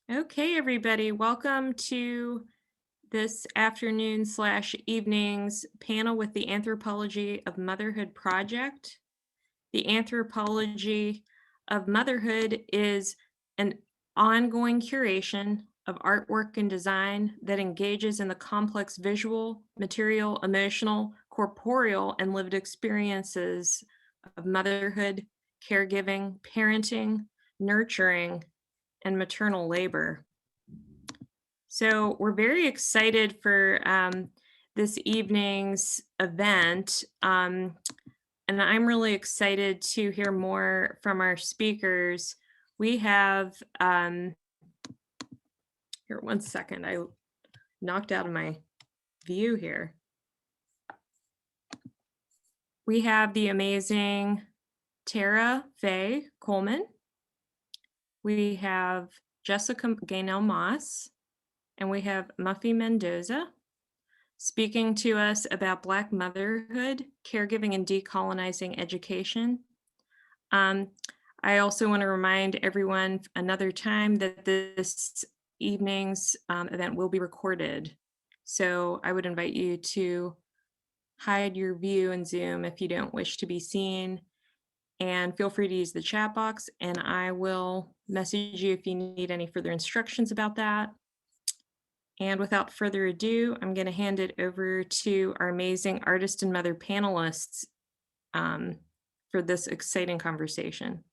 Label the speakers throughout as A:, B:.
A: Okay, everybody, welcome to this afternoon slash evening's panel with the Anthropology of Motherhood project. The Anthropology of Motherhood is an ongoing curation of artwork and design that engages in the complex visual, material, emotional, corporeal, and lived experiences of motherhood, caregiving, parenting, nurturing, and maternal labor. So we're very excited for this evening's event. And I'm really excited to hear more from our speakers. We have, here, one second, I knocked out of my view here. We have the amazing Tara Fay Coleman. We have Jessica Gaynelle Moss, and we have Muffy Mendoza speaking to us about Black motherhood, caregiving, and decolonizing education. I also want to remind everyone another time that this evening's event will be recorded. So I would invite you to hide your view in Zoom if you don't wish to be seen. And feel free to use the chat box, and I will message you if you need any further instructions about that. And without further ado, I'm going to hand it over to our amazing artist and mother panelists for this exciting conversation.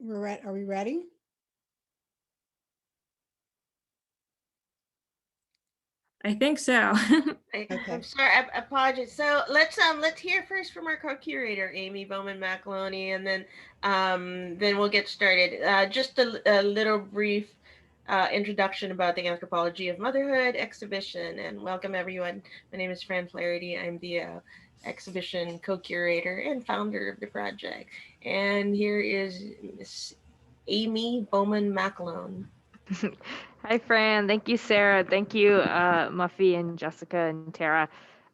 B: Are we ready?
A: I think so.
C: I'm sorry, I apologize. So let's hear first from our co-curator, Amy Bowman McAloney, and then we'll get started. Just a little brief introduction about the Anthropology of Motherhood exhibition, and welcome everyone. My name is Fran Flaherty. I'm the exhibition co-curator and founder of the project. And here is Miss Amy Bowman McAloney.
D: Hi, Fran. Thank you, Sarah. Thank you, Muffy and Jessica and Tara.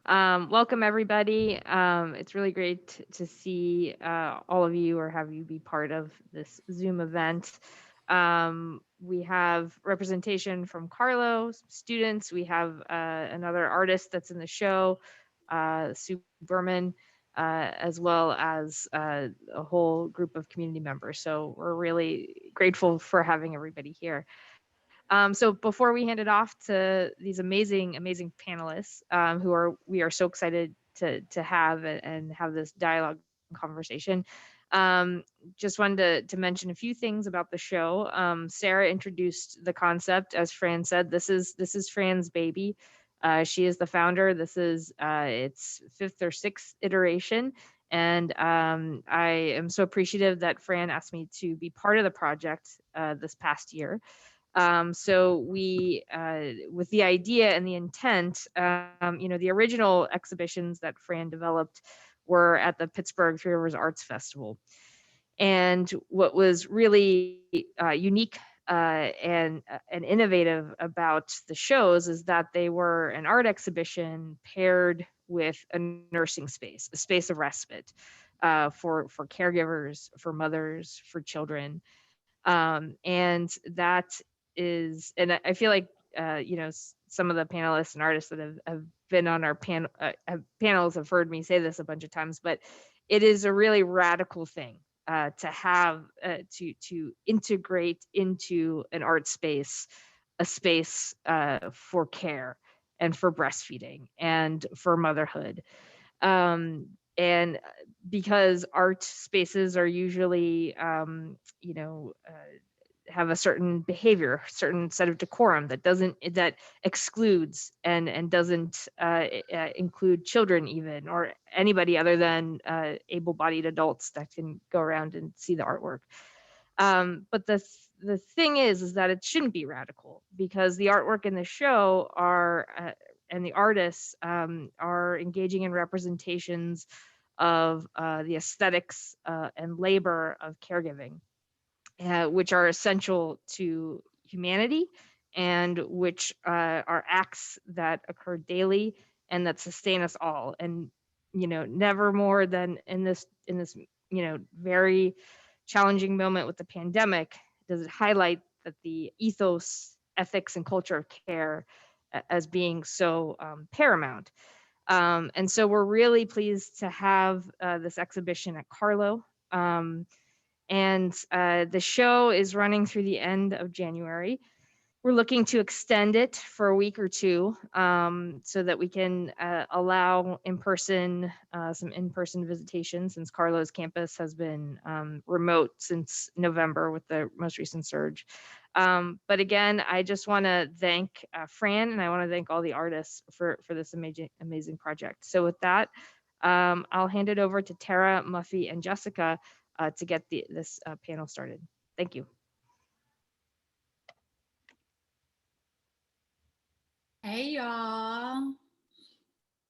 D: Welcome, everybody. It's really great to see all of you or have you be part of this Zoom event. We have representation from Carlo, students. We have another artist that's in the show, Sue Berman, as well as a whole group of community members. So we're really grateful for having everybody here. So before we hand it off to these amazing panelists, we are so excited to have and have this dialogue conversation. Just wanted to mention a few things about the show. Sarah introduced the concept, as Fran said. This is Fran's baby. She is the founder. This is its 5th or 6th iteration. And I am so appreciative that Fran asked me to be part of the project this past year. So we, with the idea and the intent, the original exhibitions that Fran developed were at the Pittsburgh Three Rivers Arts Festival. And what was really unique and innovative about the shows is that they were an art exhibition paired with a nursing space, a space of respite for caregivers, for mothers, for children. And that is, and I feel like, some of the panelists and artists that have been on our panels have heard me say this a bunch of times, but it is a really radical thing to have to integrate into an art space, a space for care and for breastfeeding and for motherhood. And because art spaces are usually, have a certain behavior, certain set of decorum that excludes and doesn't include children even, or anybody other than able-bodied adults that can go around and see the artwork. But the thing is that it shouldn't be radical, because the artwork in the show and the artists are engaging in representations of the aesthetics and labor of caregiving, which are essential to humanity and which are acts that occur daily and that sustain us all. And never more than in this, very challenging moment with the pandemic, does it highlight that the ethos, ethics, and culture of care as being so paramount. And so we're really pleased to have this exhibition at Carlo. And the show is running through the end of January. We're looking to extend it for a week or two, so that we can allow some in-person visitation, since Carlo's campus has been remote since November with the most recent surge. But again, I just want to thank Fran, and I want to thank all the artists for this amazing project. So with that, I'll hand it over to Tara, Muffy, and Jessica to get this panel started. Thank you.
E: Hey, y'all.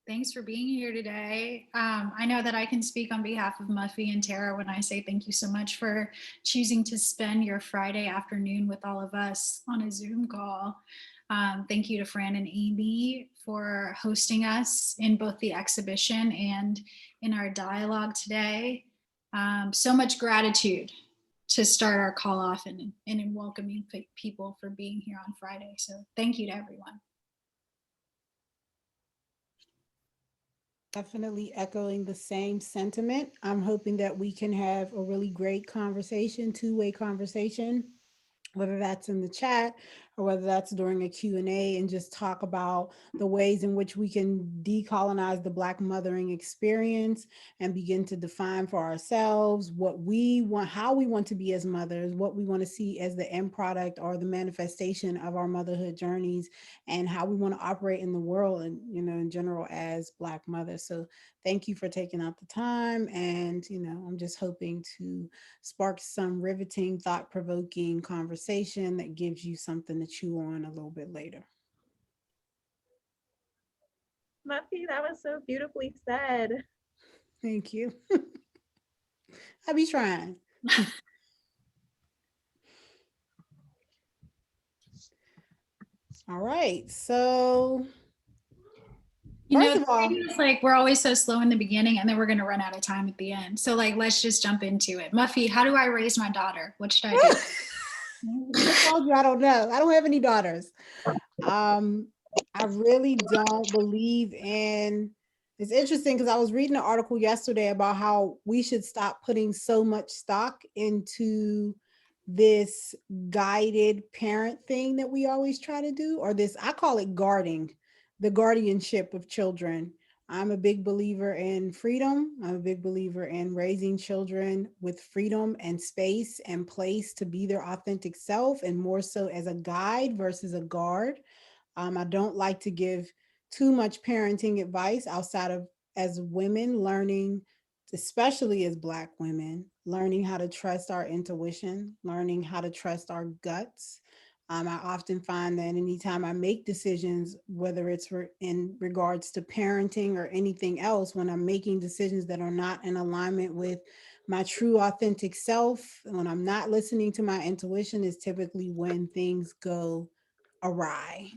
E: Thanks for being here today. I know that I can speak on behalf of Muffy and Tara when I say thank you so much for choosing to spend your Friday afternoon with all of us on a Zoom call. Thank you to Fran and Amy for hosting us in both the exhibition and in our dialogue today. So much gratitude to start our call off and in welcoming people for being here on Friday. So thank you to everyone.
B: Definitely echoing the same sentiment. I'm hoping that we can have a really great conversation, two-way conversation, whether that's in the chat or whether that's during a Q&A, and just talk about the ways in which we can decolonize the Black mothering experience and begin to define for ourselves what we want, how we want to be as mothers, what we want to see as the end product or the manifestation of our motherhood journeys, and how we want to operate in the world and, in general as Black mothers. So thank you for taking out the time. And, I'm just hoping to spark some riveting, thought-provoking conversation that gives you something to chew on a little bit later.
F: Muffy, that was so beautifully said.
B: Thank you. I be trying. All right, so first of all,
E: it's like we're always so slow in the beginning and then we're going to run out of time at the end. So let's just jump into it. Muffy, how do I raise my daughter? What should I do?
B: I told you I don't know. I don't have any daughters. I really don't believe in, it's interesting because I was reading an article yesterday about how we should stop putting so much stock into this guided parent thing that we always try to do, or this, I call it guarding, the guardianship of children. I'm a big believer in freedom. I'm a big believer in raising children with freedom and space and place to be their authentic self, and more so as a guide versus a guard. I don't like to give too much parenting advice outside of, as women, learning, especially as Black women, learning how to trust our intuition, learning how to trust our guts. I often find that anytime I make decisions, whether it's in regards to parenting or anything else, when I'm making decisions that are not in alignment with my true authentic self, when I'm not listening to my intuition, is typically when things go awry.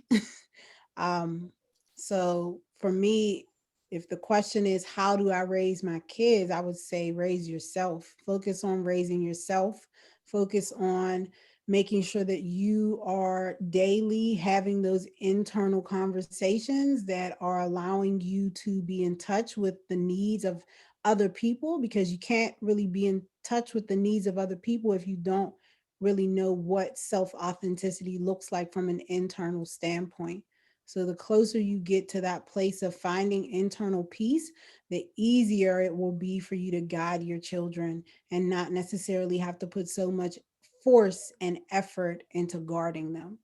B: So for me, if the question is, how do I raise my kids? I would say raise yourself. Focus on raising yourself. Focus on making sure that you are daily having those internal conversations that are allowing you to be in touch with the needs of other people, because you can't really be in touch with the needs of other people if you don't really know what self-authenticity looks like from an internal standpoint. So the closer you get to that place of finding internal peace, the easier it will be for you to guide your children and not necessarily have to put so much force and effort into guarding them.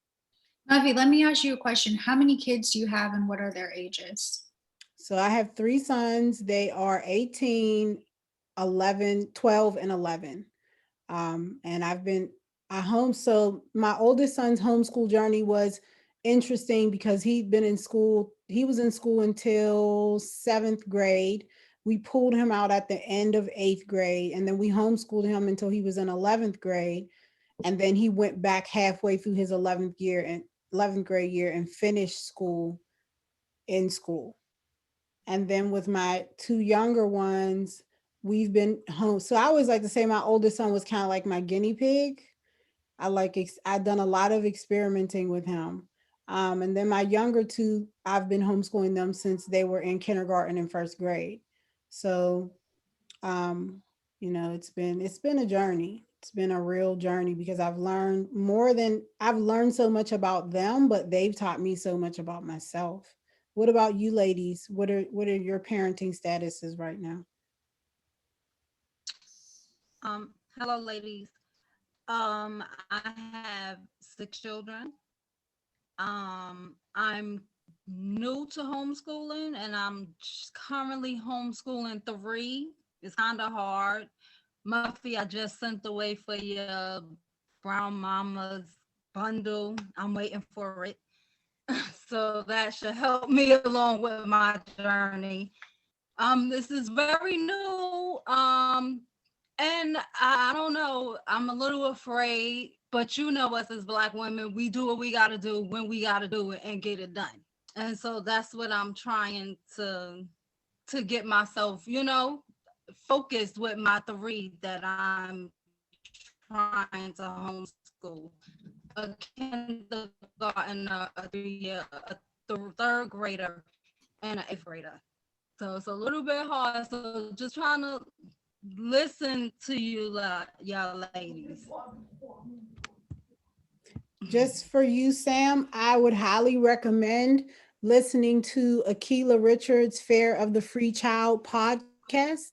E: Muffy, let me ask you a question. How many kids do you have and what are their ages?
B: So I have 3 sons. They are 18, 11, 12, and 11. And so my oldest son's homeschool journey was interesting because he'd been in school. He was in school until 7th grade. We pulled him out at the end of 8th grade, and then we homeschooled him until he was in 11th grade. And then he went back halfway through his 11th grade year and finished school in school. And then with my two younger ones, we've been home. So I always like to say my oldest son was kind of like my guinea pig. I've done a lot of experimenting with him. And then my younger two, I've been homeschooling them since they were in kindergarten and first grade. So, it's been a journey. It's been a real journey because I've learned so much about them, but they've taught me so much about myself. What about you ladies? What are your parenting statuses right now?
G: Hello, ladies. I have 6 children. I'm new to homeschooling and I'm currently homeschooling 3. It's kind of hard. Muffy, I just sent away for your Brown Mama's bundle. I'm waiting for it. So that should help me along with my journey. This is very new. And I don't know, I'm a little afraid, but you know us as Black women, we do what we got to do when we got to do it and get it done. And so that's what I'm trying to get myself, focused with my 3 that I'm trying to homeschool. A kindergarten, a 3-year, a 3rd grader, and an 8th grader. So it's a little bit hard. So just trying to listen to you, y'all ladies.
B: Just for you, Sam, I would highly recommend listening to Akilah Richards' Fair of the Free Child podcast.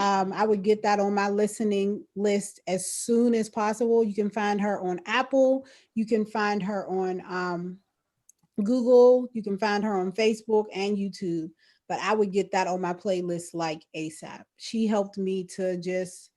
B: I would get that on my listening list as soon as possible. You can find her on Apple. You can find her on Google. You can find her on Facebook and YouTube. But I would get that on my playlist like ASAP. She helped me to just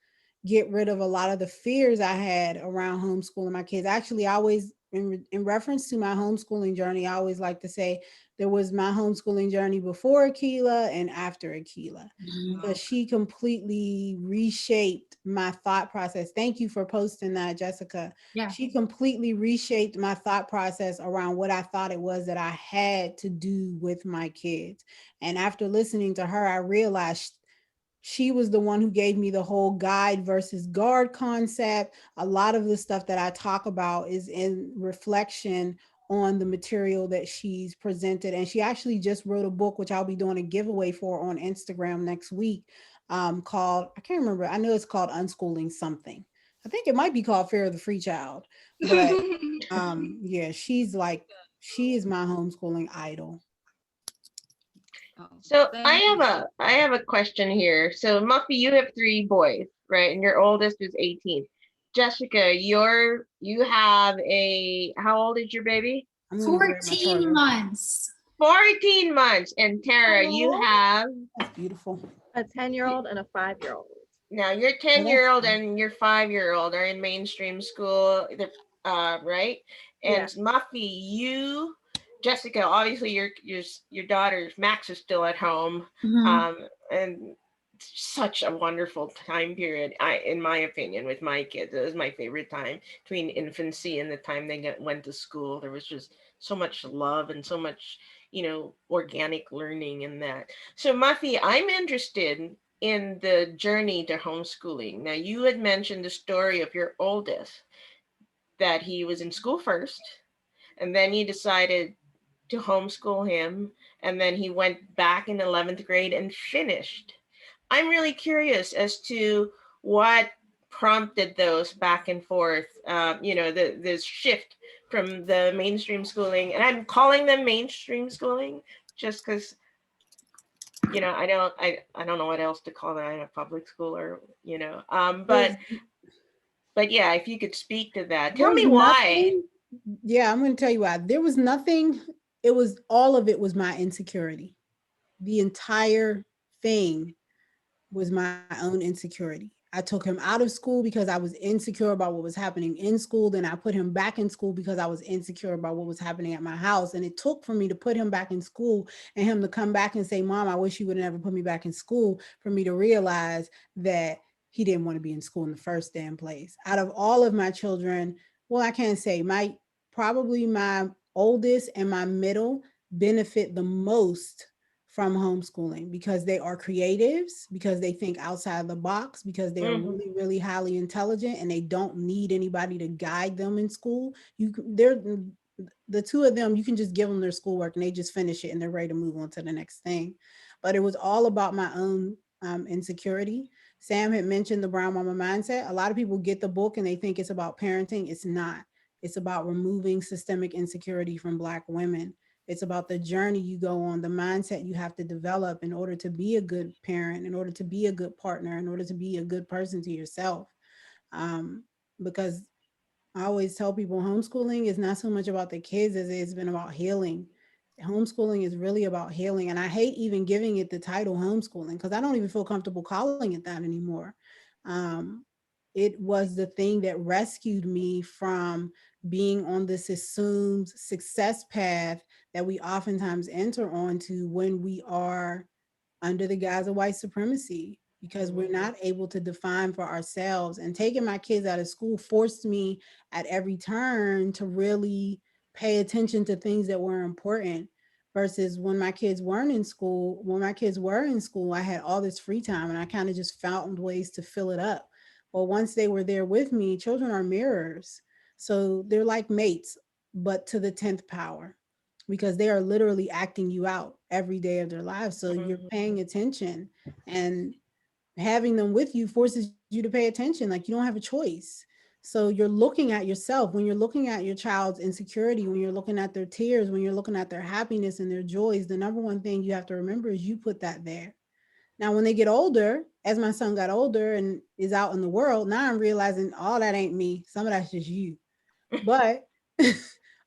B: get rid of a lot of the fears I had around homeschooling my kids. Actually, I always, in reference to my homeschooling journey, I always like to say there was my homeschooling journey before Akilah and after Akilah. Because she completely reshaped my thought process. Thank you for posting that, Jessica.
E: Yeah.
B: She completely reshaped my thought process around what I thought it was that I had to do with my kids. And after listening to her, I realized she was the one who gave me the whole guide versus guard concept. A lot of the stuff that I talk about is in reflection on the material that she's presented. And she actually just wrote a book, which I'll be doing a giveaway for on Instagram next week, called, I can't remember, I know it's called Unschooling Something. I think it might be called Fear of the Free Child. But yeah, she is my homeschooling idol.
C: So I have a question here. So Muffy, you have 3 boys, right? And your oldest is 18. Jessica, you have how old is your baby?
E: 14 months.
C: 14 months. And Tara, you have?
B: That's beautiful.
F: A 10-year-old and a 5-year-old.
C: Now your 10-year-old and your 5-year-old are in mainstream school, right? And yeah. Muffy, Jessica, obviously your daughter Max is still at home, and such a wonderful time period. In my opinion, with my kids, it was my favorite time between infancy and the time they went to school. There was just so much love and so much, organic learning in that. So Muffy, I'm interested in the journey to homeschooling. Now, you had mentioned the story of your oldest, that he was in school first, and then you decided to homeschool him, and then he went back in 11th grade and finished. I'm really curious as to what prompted those back and forth, this shift from the mainstream schooling, and I'm calling them mainstream schooling just because, I don't know what else to call that, a public school or, but yeah, if you could speak to that, tell me why.
B: Yeah, I'm going to tell you why. There was nothing, all of it was my insecurity. The entire thing was my own insecurity. I took him out of school because I was insecure about what was happening in school. Then I put him back in school because I was insecure about what was happening at my house. And it took for me to put him back in school and him to come back and say, Mom, I wish you would have never put me back in school, for me to realize that he didn't want to be in school in the first damn place. Out of all of my children, well, I can't say, probably my oldest and my middle benefit the most from homeschooling because they are creatives, because they think outside the box, because they are
C: Mhm.
B: really, really highly intelligent and they don't need anybody to guide them in school. They're the two of them, you can just give them their schoolwork and they just finish it and they're ready to move on to the next thing. But it was all about my own insecurity. Sam had mentioned the Brown Mama Mindset. A lot of people get the book and they think it's about parenting. It's not. It's about removing systemic insecurity from Black women. It's about the journey you go on, the mindset you have to develop in order to be a good parent, in order to be a good partner, in order to be a good person to yourself. Because I always tell people homeschooling is not so much about the kids as it's been about healing. Homeschooling is really about healing. And I hate even giving it the title homeschooling because I don't even feel comfortable calling it that anymore. It was the thing that rescued me from being on this assumed success path that we oftentimes enter onto when we are under the guise of white supremacy, because we're not able to define for ourselves. And taking my kids out of school forced me at every turn to really pay attention to things that were important, versus when my kids weren't in school. When my kids were in school, I had all this free time and I kind of just found ways to fill it up. Well, once they were there with me, children are mirrors. So they're like mates, but to the 10th power, because they are literally acting you out every day of their lives. So you're paying attention, and having them with you forces you to pay attention. Like you don't have a choice. So you're looking at yourself when you're looking at your child's insecurity, when you're looking at their tears, when you're looking at their happiness and their joys. The number one thing you have to remember is you put that there. Now, when they get older, as my son got older and is out in the world, now I'm realizing all that ain't me. Some of that's just you. But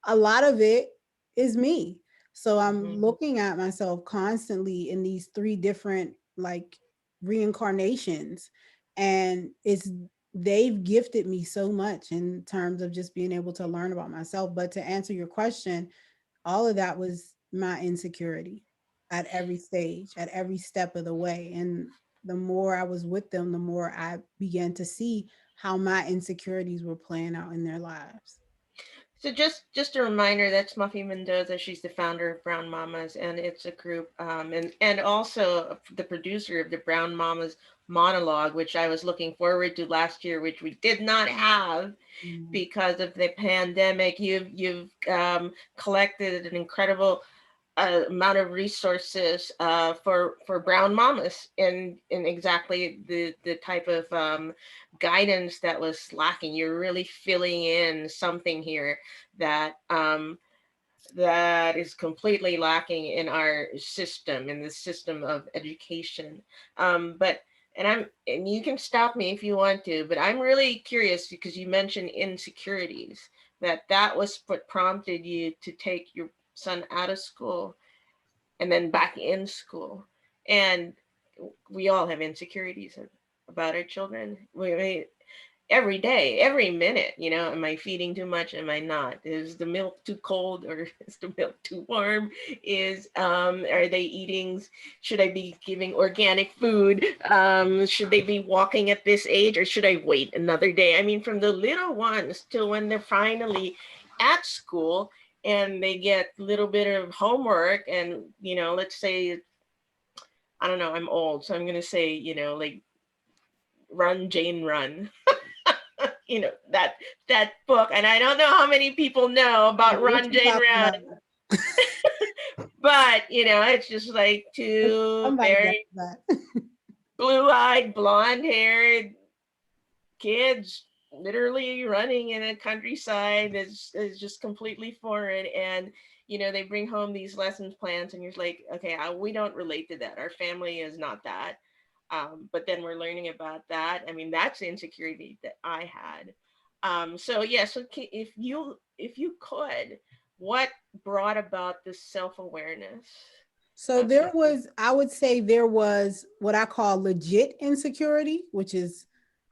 B: a lot of it is me. So I'm looking at myself constantly in these three different like reincarnations. And they've gifted me so much in terms of just being able to learn about myself. But to answer your question, all of that was my insecurity at every stage, at every step of the way. And the more I was with them, the more I began to see how my insecurities were playing out in their lives.
C: So just a reminder, that's Muffy Mendoza. She's the founder of Brown Mamas, and it's a group, and also the producer of the Brown Mamas monologue, which I was looking forward to last year, which we did not have because of the pandemic. You've collected an incredible amount of resources for brown mamas in exactly the type of guidance that was lacking. You're really filling in something here that that is completely lacking in our system, in the system of education. But and you can stop me if you want to, but I'm really curious because you mentioned insecurities, that was what prompted you to take your son out of school and then back in school. And we all have insecurities about our children. Every day, every minute, am I feeding too much? Am I not? Is the milk too cold or is the milk too warm? Are they eating? Should I be giving organic food? Should they be walking at this age, or should I wait another day? I mean, from the little ones till when they're finally at school and they get a little bit of homework, and let's say, I don't know, I'm old, so I'm going to say, like, Run, Jane, Run. that book, and I don't know how many people know about Run, Jane, Run. But it's just like two very blue-eyed, blonde-haired kids literally running in a countryside is just completely foreign. And they bring home these lessons plans, and you're like, okay, we don't relate to that. Our family is not that. But then we're learning about that. I mean, that's the insecurity that I had. So if you could, what brought about this self-awareness?
B: So there was, I would say there was what I call legit insecurity, which is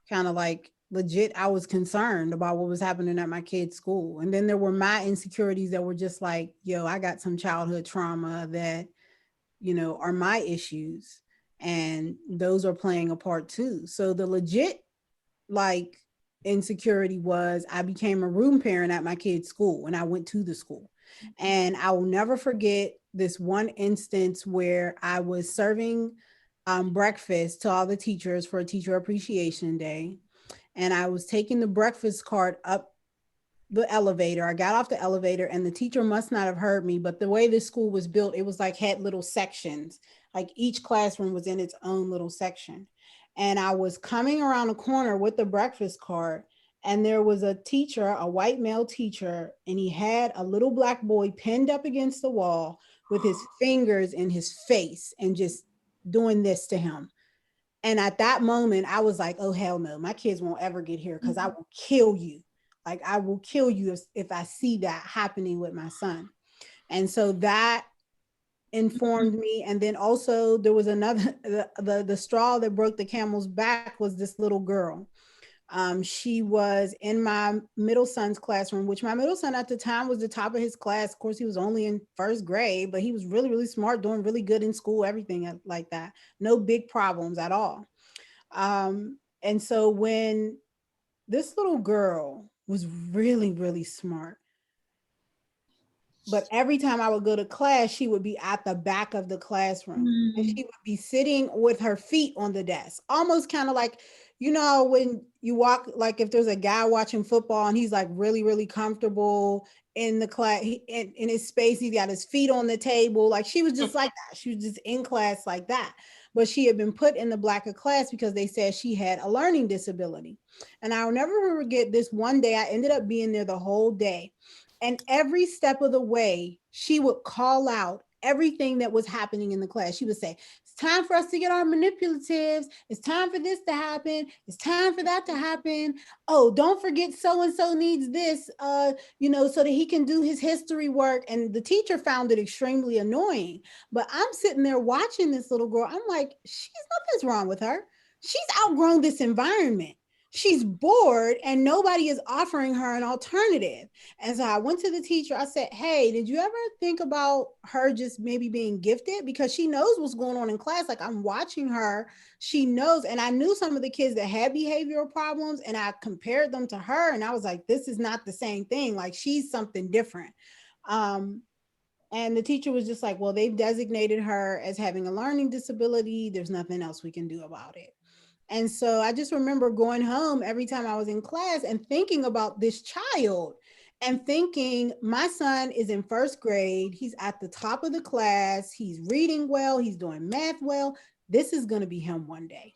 B: kind of like legit. I was concerned about what was happening at my kid's school. And then there were my insecurities that were just like, yo, I got some childhood trauma that, are my issues. And those are playing a part too. So the legit like insecurity was I became a room parent at my kid's school and I went to the school. And I will never forget this one instance where I was serving breakfast to all the teachers for a Teacher Appreciation Day. And I was taking the breakfast cart up the elevator. I got off the elevator and the teacher must not have heard me, but the way this school was built, it was like had little sections. Like each classroom was in its own little section. And I was coming around the corner with the breakfast cart, and there was a teacher, a white male teacher, and he had a little black boy pinned up against the wall with his fingers in his face and just doing this to him. And at that moment, I was like, oh, hell no, my kids won't ever get here because I will kill you. Like, I will kill you if I see that happening with my son. And so that informed me. And then also there was another, the straw that broke the camel's back was this little girl. She was in my middle son's classroom, which my middle son at the time was the top of his class. Of course, he was only in first grade, but he was really, really smart, doing really good in school, everything like that. No big problems at all. And so when this little girl was really, really smart, but every time I would go to class, she would be at the back of the classroom and she would be sitting with her feet on the desk, almost kind of like, you know, when you walk, like if there's a guy watching football and he's like really, really comfortable in the class, in his space, he's got his feet on the table. Like she was just like that. She was just in class like that. But she had been put in the blacker class because they said she had a learning disability. And I'll never forget this one day, I ended up being there the whole day. And every step of the way, she would call out everything that was happening in the class. She would say, it's time for us to get our manipulatives. It's time for this to happen. It's time for that to happen. Oh, don't forget so-and-so needs this, you know, so that he can do his history work. And the teacher found it extremely annoying. But I'm sitting there watching this little girl. I'm like, nothing's wrong with her. She's outgrown this environment. She's bored and nobody is offering her an alternative. And so I went to the teacher. I said, hey, did you ever think about her just maybe being gifted? Because she knows what's going on in class. Like I'm watching her. She knows. And I knew some of the kids that had behavioral problems and I compared them to her. And I was like, this is not the same thing. Like she's something different. And the teacher was just like, well, they've designated her as having a learning disability. There's nothing else we can do about it. And so I just remember going home every time I was in class and thinking about this child and thinking, my son is in first grade. He's at the top of the class. He's reading well. He's doing math well. This is going to be him one day.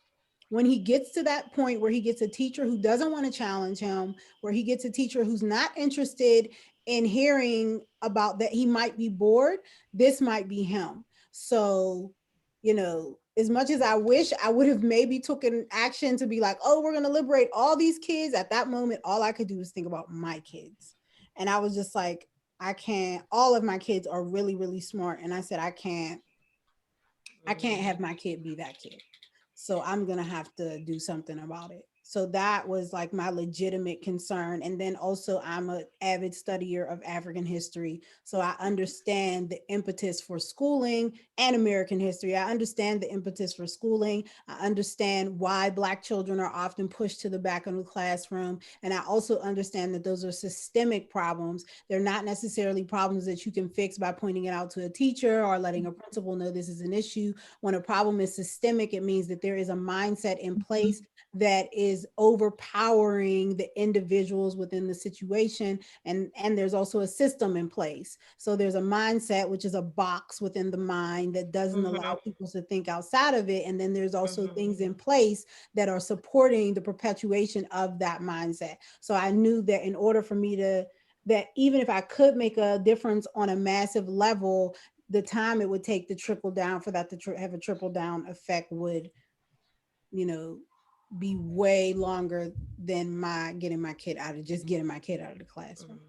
B: When he gets to that point where he gets a teacher who doesn't want to challenge him, where he gets a teacher who's not interested in hearing about that he might be bored, this might be him. So, you know, as much as I wish I would have maybe taken action to be like, oh, we're going to liberate all these kids. At that moment, all I could do was think about my kids. And I was just like, I can't, all of my kids are really, really smart. And I said, I can't have my kid be that kid. So I'm going to have to do something about it. So that was like my legitimate concern. And then also I'm an avid studier of African history. So I understand the impetus for schooling and American history. I understand the impetus for schooling. I understand why Black children are often pushed to the back of the classroom. And I also understand that those are systemic problems. They're not necessarily problems that you can fix by pointing it out to a teacher or letting a principal know this is an issue. When a problem is systemic, it means that there is a mindset in place that is overpowering the individuals within the situation. And there's also a system in place. So there's a mindset, which is a box within the mind that doesn't allow people to think outside of it. And then there's also things in place that are supporting the perpetuation of that mindset. So I knew that in order for me to, that even if I could make a difference on a massive level, the time it would take to trickle down for that to have a trickle down effect would, you know, be way longer than getting my kid out of the classroom.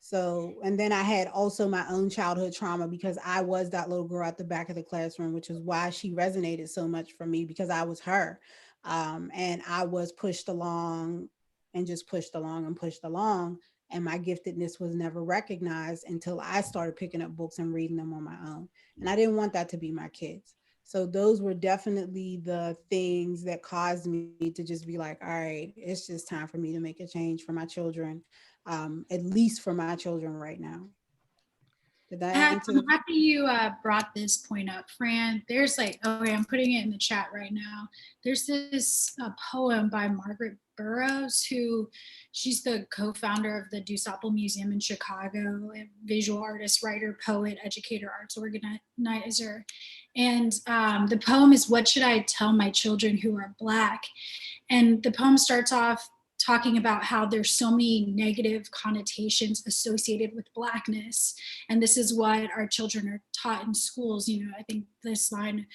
B: So, and then I had also my own childhood trauma because I was that little girl at the back of the classroom, which is why she resonated so much for me, because I was her. And I was pushed along and just pushed along and pushed along. And my giftedness was never recognized until I started picking up books and reading them on my own. And I didn't want that to be my kids. So those were definitely the things that caused me to just be like, all right, it's just time for me to make a change for my children, at least for my children right now. Did that answer?
E: I'm happy you brought this point up, Fran. There's like, okay, I'm putting it in the chat right now. There's this poem by Margaret Burroughs, she's the co-founder of the DuSable Museum in Chicago, a visual artist, writer, poet, educator, arts organizer. And the poem is, "What should I tell my children who are Black?" And the poem starts off talking about how there's so many negative connotations associated with Blackness. And this is what our children are taught in schools. You know, I think this line,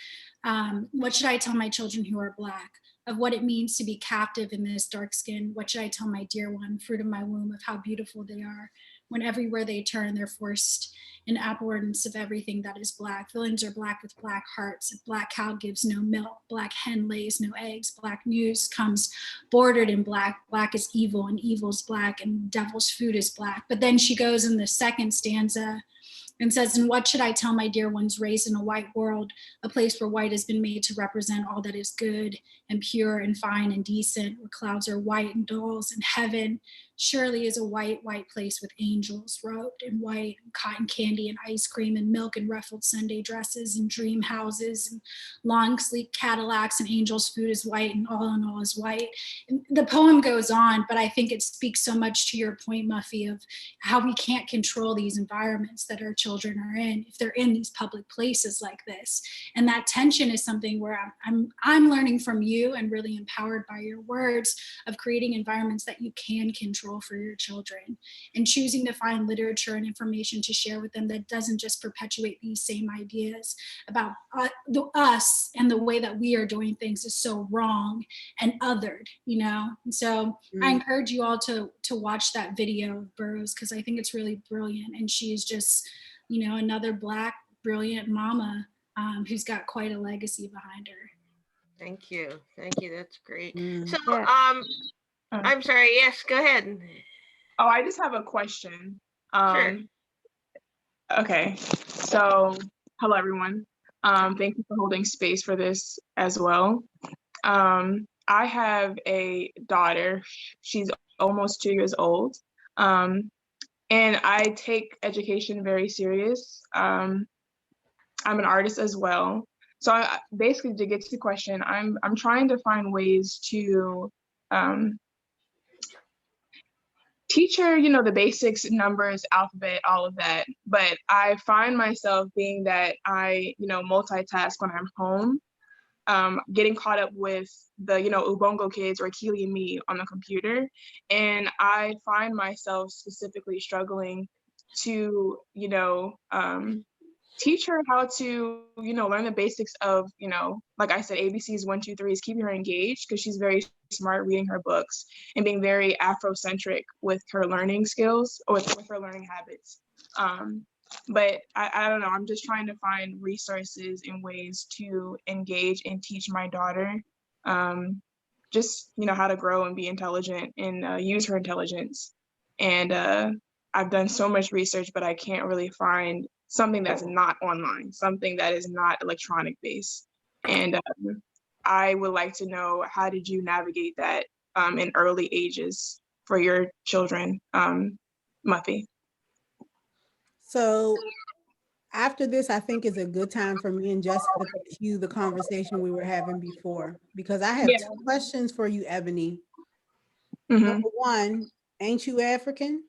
E: what should I tell my children who are Black? Of what it means to be captive in this dark skin. What should I tell my dear one, fruit of my womb, of how beautiful they are, when everywhere they turn, they're forced in abhorrence of everything that is Black. Villains are Black with Black hearts. A Black cow gives no milk. Black hen lays no eggs. Black news comes bordered in Black. Black is evil, and evil's Black, and devil's food is Black. But then she goes in the second stanza and says, "And what should I tell my dear ones raised in a white world, a place where white has been made to represent all that is good and pure and fine and decent, where clouds are white and dolls, and heaven surely is a white, white place with angels robed in white, and cotton candy and ice cream and milk and ruffled Sunday dresses and dream houses and long sleek Cadillacs, and angels' food is white, and all in all is white." And the poem goes on, but I think it speaks so much to your point, Muffy, of how we can't control these environments that our children are in if they're in these public places like this. And that tension is something where I'm learning from you, and really empowered by your words, of creating environments that you can control for your children, and choosing to find literature and information to share with them that doesn't just perpetuate these same ideas about us and the way that we are doing things is so wrong and othered, you know? And so I encourage you all to watch that video of Burroughs, because I think it's really brilliant. And she is just, you know, another Black brilliant mama who's got quite a legacy behind her.
C: Thank you. That's great. So,
D: Yeah.
C: I'm sorry. Yes, go ahead.
H: Oh, I just have a question.
C: Sure.
H: Okay, so hello everyone. Thank you for holding space for this as well. I have a daughter. She's almost 2 years old. And I take education very serious. I'm an artist as well. So basically, to get to the question, I'm trying to find ways to teach her, you know, the basics, numbers, alphabet, all of that. But I find myself being that I, you know, multitask when I'm home, getting caught up with the, you know, Ubongo kids or Keely and me on the computer. And I find myself specifically struggling to, you know, teach her how to, you know, learn the basics of, you know, like I said, ABCs 1, 2, 3 is keeping her engaged, because she's very smart reading her books and being very Afrocentric with her learning skills, or with her learning habits. But I don't know, I'm just trying to find resources and ways to engage and teach my daughter just, you know, how to grow and be intelligent and use her intelligence. And I've done so much research, but I can't really find something that's not online, something that is not electronic based. And I would like to know, how did you navigate that in early ages for your children, Muffy?
B: So after this, I think is a good time for me and Jessica to cue the conversation we were having before, because I have 2 questions for you, Ebony. Number one, ain't you African?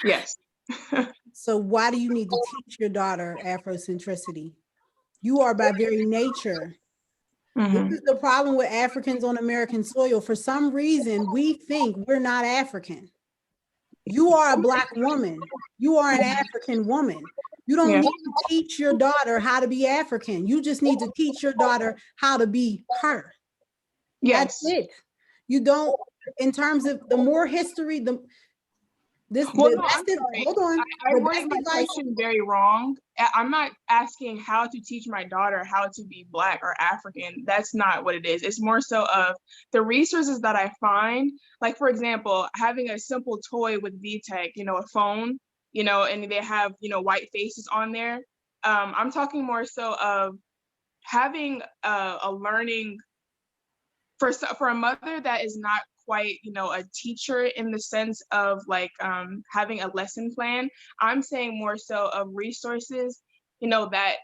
H: Yes.
B: So why do you need to teach your daughter Afrocentricity? You are by very nature. This is the problem with Africans on American soil. For some reason, we think we're not African. You are a Black woman. You are an African woman. You don't need to teach your daughter how to be African. You just need to teach your daughter how to be her.
H: Yes.
B: That's it. You don't, in terms of the more history, hold on.
H: I worded my question very wrong. I'm not asking how to teach my daughter how to be Black or African. That's not what it is. It's more so of the resources that I find, like, for example, having a simple toy with VTech, you know, a phone, you know, and they have, you know, white faces on there. I'm talking more so of having a learning for a mother that is not quite, a teacher in the sense of like having a lesson plan, I'm saying more so of resources, that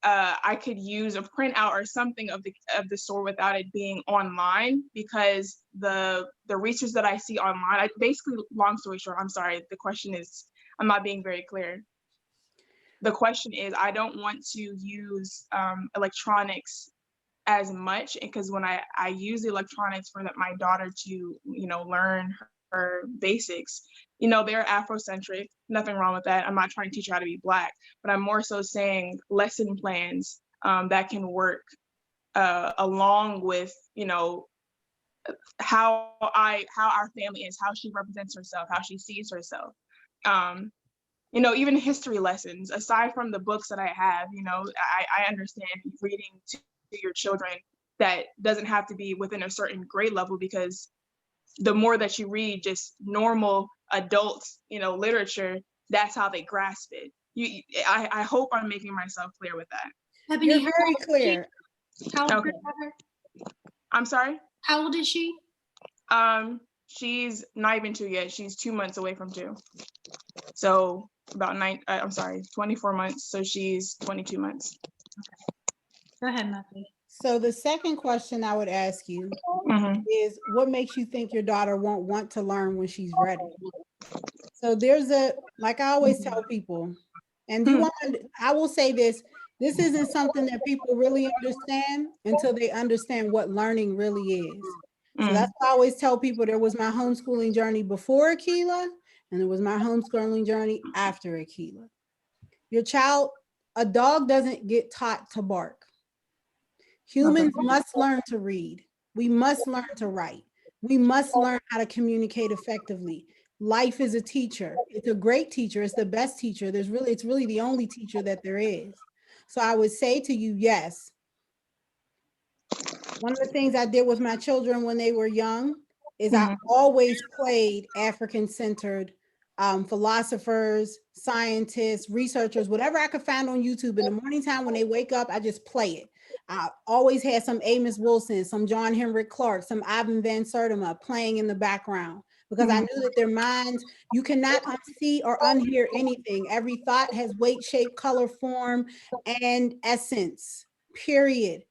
H: I could use a printout or something of the sort without it being online, because the research that I see online, basically, long story short, I'm sorry, the question is, I'm not being very clear. The question is, I don't want to use electronics as much, because when I use the electronics for my daughter to, learn her basics, they're Afrocentric, nothing wrong with that. I'm not trying to teach her how to be Black, but I'm more so saying lesson plans that can work along with, how our family is, how she represents herself, how she sees herself. Even history lessons, aside from the books that I have, I understand reading to your children that doesn't have to be within a certain grade level, because the more that you read just normal adult, literature, that's how they grasp it. I hope I'm making myself clear with that.
B: You're very clear.
E: How old
H: Okay.
E: is her?
H: I'm sorry?
E: How old is she?
H: She's not even 2 yet. She's 2 months away from 2. So about 24 months. So she's 22 months.
E: Go ahead, Muffy.
B: So the second question I would ask you is, what makes you think your daughter won't want to learn when she's ready? So there's like I always tell people, and I will say this isn't something that people really understand until they understand what learning really is. So that's why I always tell people there was my homeschooling journey before Akilah, and there was my homeschooling journey after Akilah. A dog doesn't get taught to bark. Humans must learn to read. We must learn to write. We must learn how to communicate effectively. Life is a teacher. It's a great teacher. It's the best teacher. It's really the only teacher that there is. So I would say to you, yes. One of the things I did with my children when they were young is I always played African-centered philosophers, scientists, researchers, whatever I could find on YouTube in the morning time when they wake up, I just play it. I always had some Amos Wilson, some John Henrik Clarke, some Ivan Van Sertima playing in the background, because I knew that their minds, you cannot unsee or unhear anything. Every thought has weight, shape, color, form, and essence, period.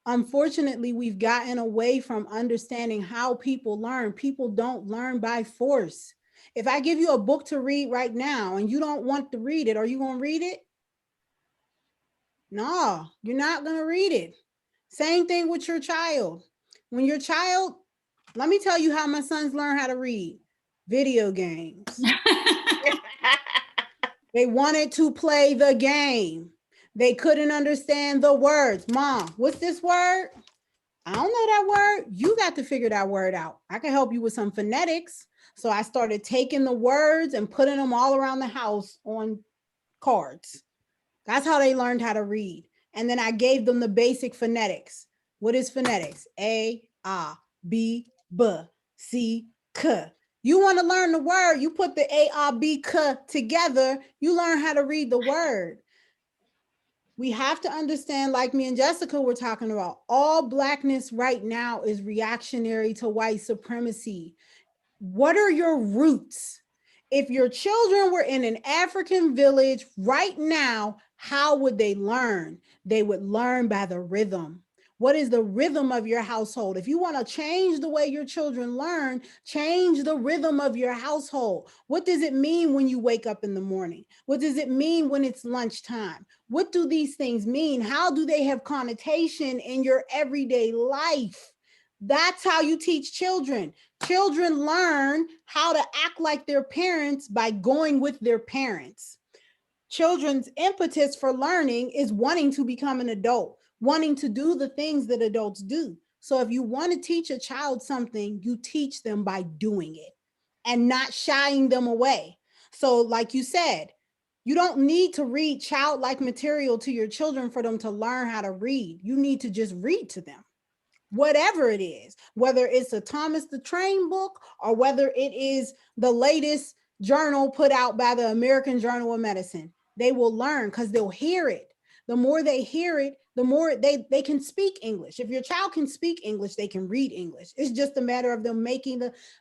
B: Unfortunately, we've gotten away from understanding how people learn. People don't learn by force. If I give you a book to read right now and you don't want to read it, are you going to read it? No, you're not going to read it. Same thing with your child. When your child, let me tell you how my sons learn how to read. Video games. They wanted to play the game. They couldn't understand the words. Mom, what's this word? I don't know that word. You got to figure that word out. I can help you with some phonetics. So I started taking the words and putting them all around the house on cards. That's how they learned how to read. And then I gave them the basic phonetics. What is phonetics? A, B, B, C, K. You want to learn the word, you put the A, B, K together, you learn how to read the word. We have to understand, like me and Jessica were talking about, all Blackness right now is reactionary to white supremacy. What are your roots? If your children were in an African village right now, how would they learn? They would learn by the rhythm. What is the rhythm of your household? If you want to change the way your children learn, change the rhythm of your household. What does it mean when you wake up in the morning? What does it mean when it's lunchtime? What do these things mean? How do they have connotation in your everyday life? That's how you teach children. Children learn how to act like their parents by going with their parents. Children's impetus for learning is wanting to become an adult, wanting to do the things that adults do. So if you want to teach a child something, you teach them by doing it and not shying them away. So like you said, you don't need to read childlike material to your children for them to learn how to read. You need to just read to them. Whatever it is, whether it's a Thomas the Train book or whether it is the latest journal put out by the American Journal of Medicine, they will learn because they'll hear it. The more they hear it, the more they can speak English. If your child can speak English, they can read English. It's just a matter of them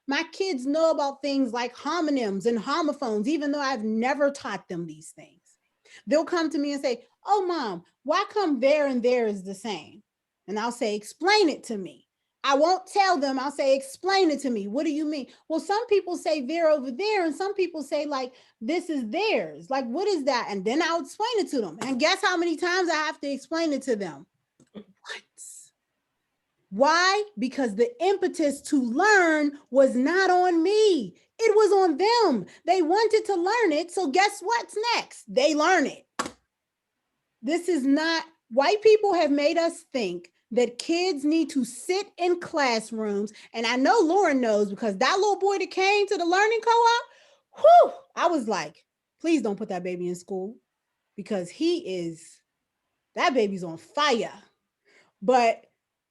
B: my kids know about things like homonyms and homophones, even though I've never taught them these things. They'll come to me and say, oh, Mom, why come there and there is the same? And I'll say, explain it to me. I won't tell them. I'll say, explain it to me. What do you mean? Well, some people say there over there, and some people say like, this is theirs. Like, what is that? And then I'll explain it to them. And guess how many times I have to explain it to them? Once. Why? Because the impetus to learn was not on me. It was on them. They wanted to learn it. So guess what's next? They learn it. This is not, white people have made us think that kids need to sit in classrooms. And I know Lauren knows, because that little boy that came to the learning co-op, whew, I was like, please don't put that baby in school, because that baby's on fire. But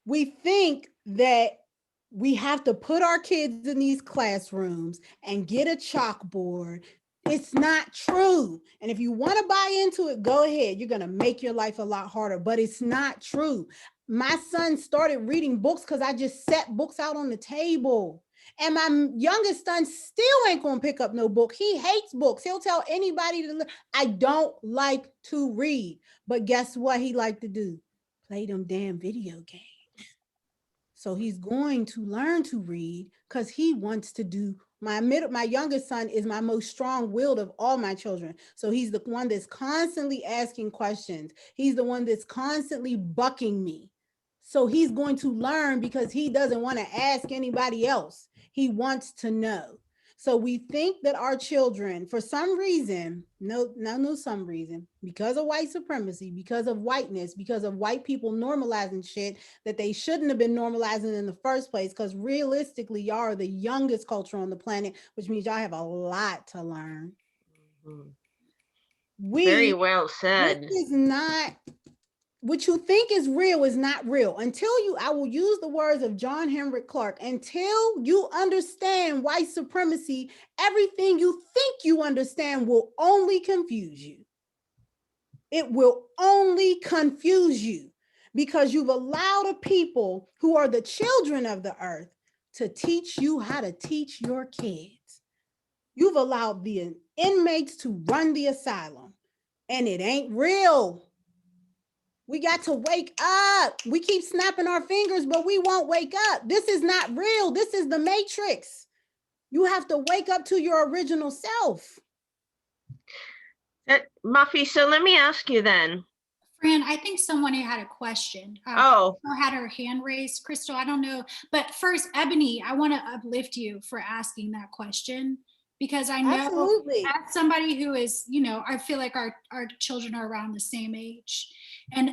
B: we think that we have to put our kids in these classrooms and get a chalkboard. It's not true. And if you want to buy into it, go ahead. You're going to make your life a lot harder, but it's not true. My son started reading books because I just set books out on the table. And my youngest son still ain't going to pick up no book. He hates books. He'll tell anybody I don't like to read. But guess what he liked to do? Play them damn video games. So he's going to learn to read because he wants to do. My youngest son is my most strong-willed of all my children. So he's the one that's constantly asking questions. He's the one that's constantly bucking me. So he's going to learn because he doesn't want to ask anybody else. He wants to know. So we think that our children, for some reason, some reason, because of white supremacy, because of whiteness, because of white people normalizing shit that they shouldn't have been normalizing in the first place, because realistically, y'all are the youngest culture on the planet, which means y'all have a lot to learn.
C: Very well said.
B: This is not, what you think is real is not real. I will use the words of John Henrik Clarke, until you understand white supremacy, everything you think you understand will only confuse you. It will only confuse you, because you've allowed a people who are the children of the earth to teach you how to teach your kids. You've allowed the inmates to run the asylum, and it ain't real. We got to wake up. We keep snapping our fingers, but we won't wake up. This is not real. This is the Matrix. You have to wake up to your original self.
C: Muffy, so let me ask you then.
E: Fran, I think someone had a question.
C: Crystal
E: had her hand raised. Crystal, I don't know. But first, Ebony, I want to uplift you for asking that question, because I know
B: Absolutely.
E: as somebody who is, I feel like our children are around the same age, and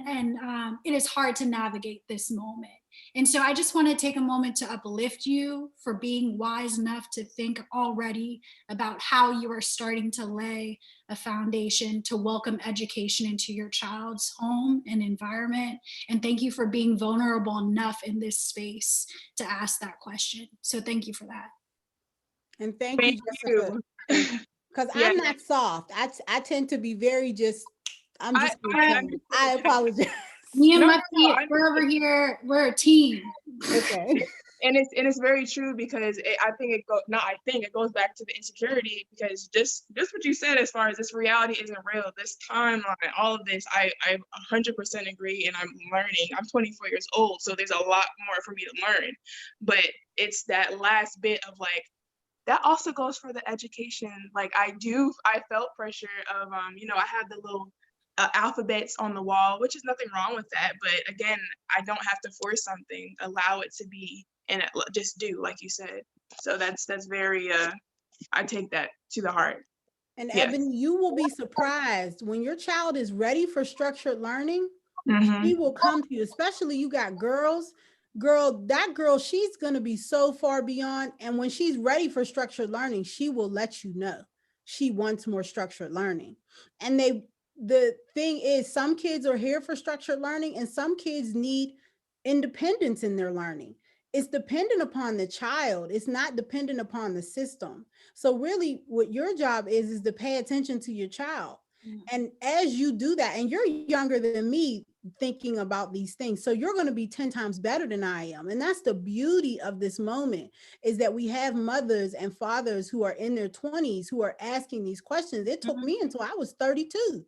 E: it is hard to navigate this moment. And so I just want to take a moment to uplift you for being wise enough to think already about how you are starting to lay a foundation to welcome education into your child's home and environment. And thank you for being vulnerable enough in this space to ask that question. So thank you for that.
B: And thank you, Jessica. Because I'm not soft. I tend to be very I apologize.
E: Me and Muffy, we're over here. We're a team.
B: Okay.
H: And it's very true, because it goes back to the insecurity, because just what you said, as far as this reality isn't real, this timeline, all of this, I 100% agree, and I'm learning. I'm 24 years old, so there's a lot more for me to learn. But it's that last bit of like, that also goes for the education. Like I felt pressure of, I had the little alphabets on the wall, which is nothing wrong with that. But again, I don't have to force something, allow it to be, and just do, like you said. So that's very, I take that to the heart.
B: And yes. Ebony, you will be surprised when your child is ready for structured learning. He will come to you, especially you got girls. That girl, she's going to be so far beyond. And when she's ready for structured learning, she will let you know she wants more structured learning. And the thing is, some kids are here for structured learning, and some kids need independence in their learning. It's dependent upon the child. It's not dependent upon the system. So really what your job is to pay attention to your child. And as you do that, and you're younger than me thinking about these things, so you're going to be 10 times better than I am. And that's the beauty of this moment, is that we have mothers and fathers who are in their 20s who are asking these questions. It took me until I was 32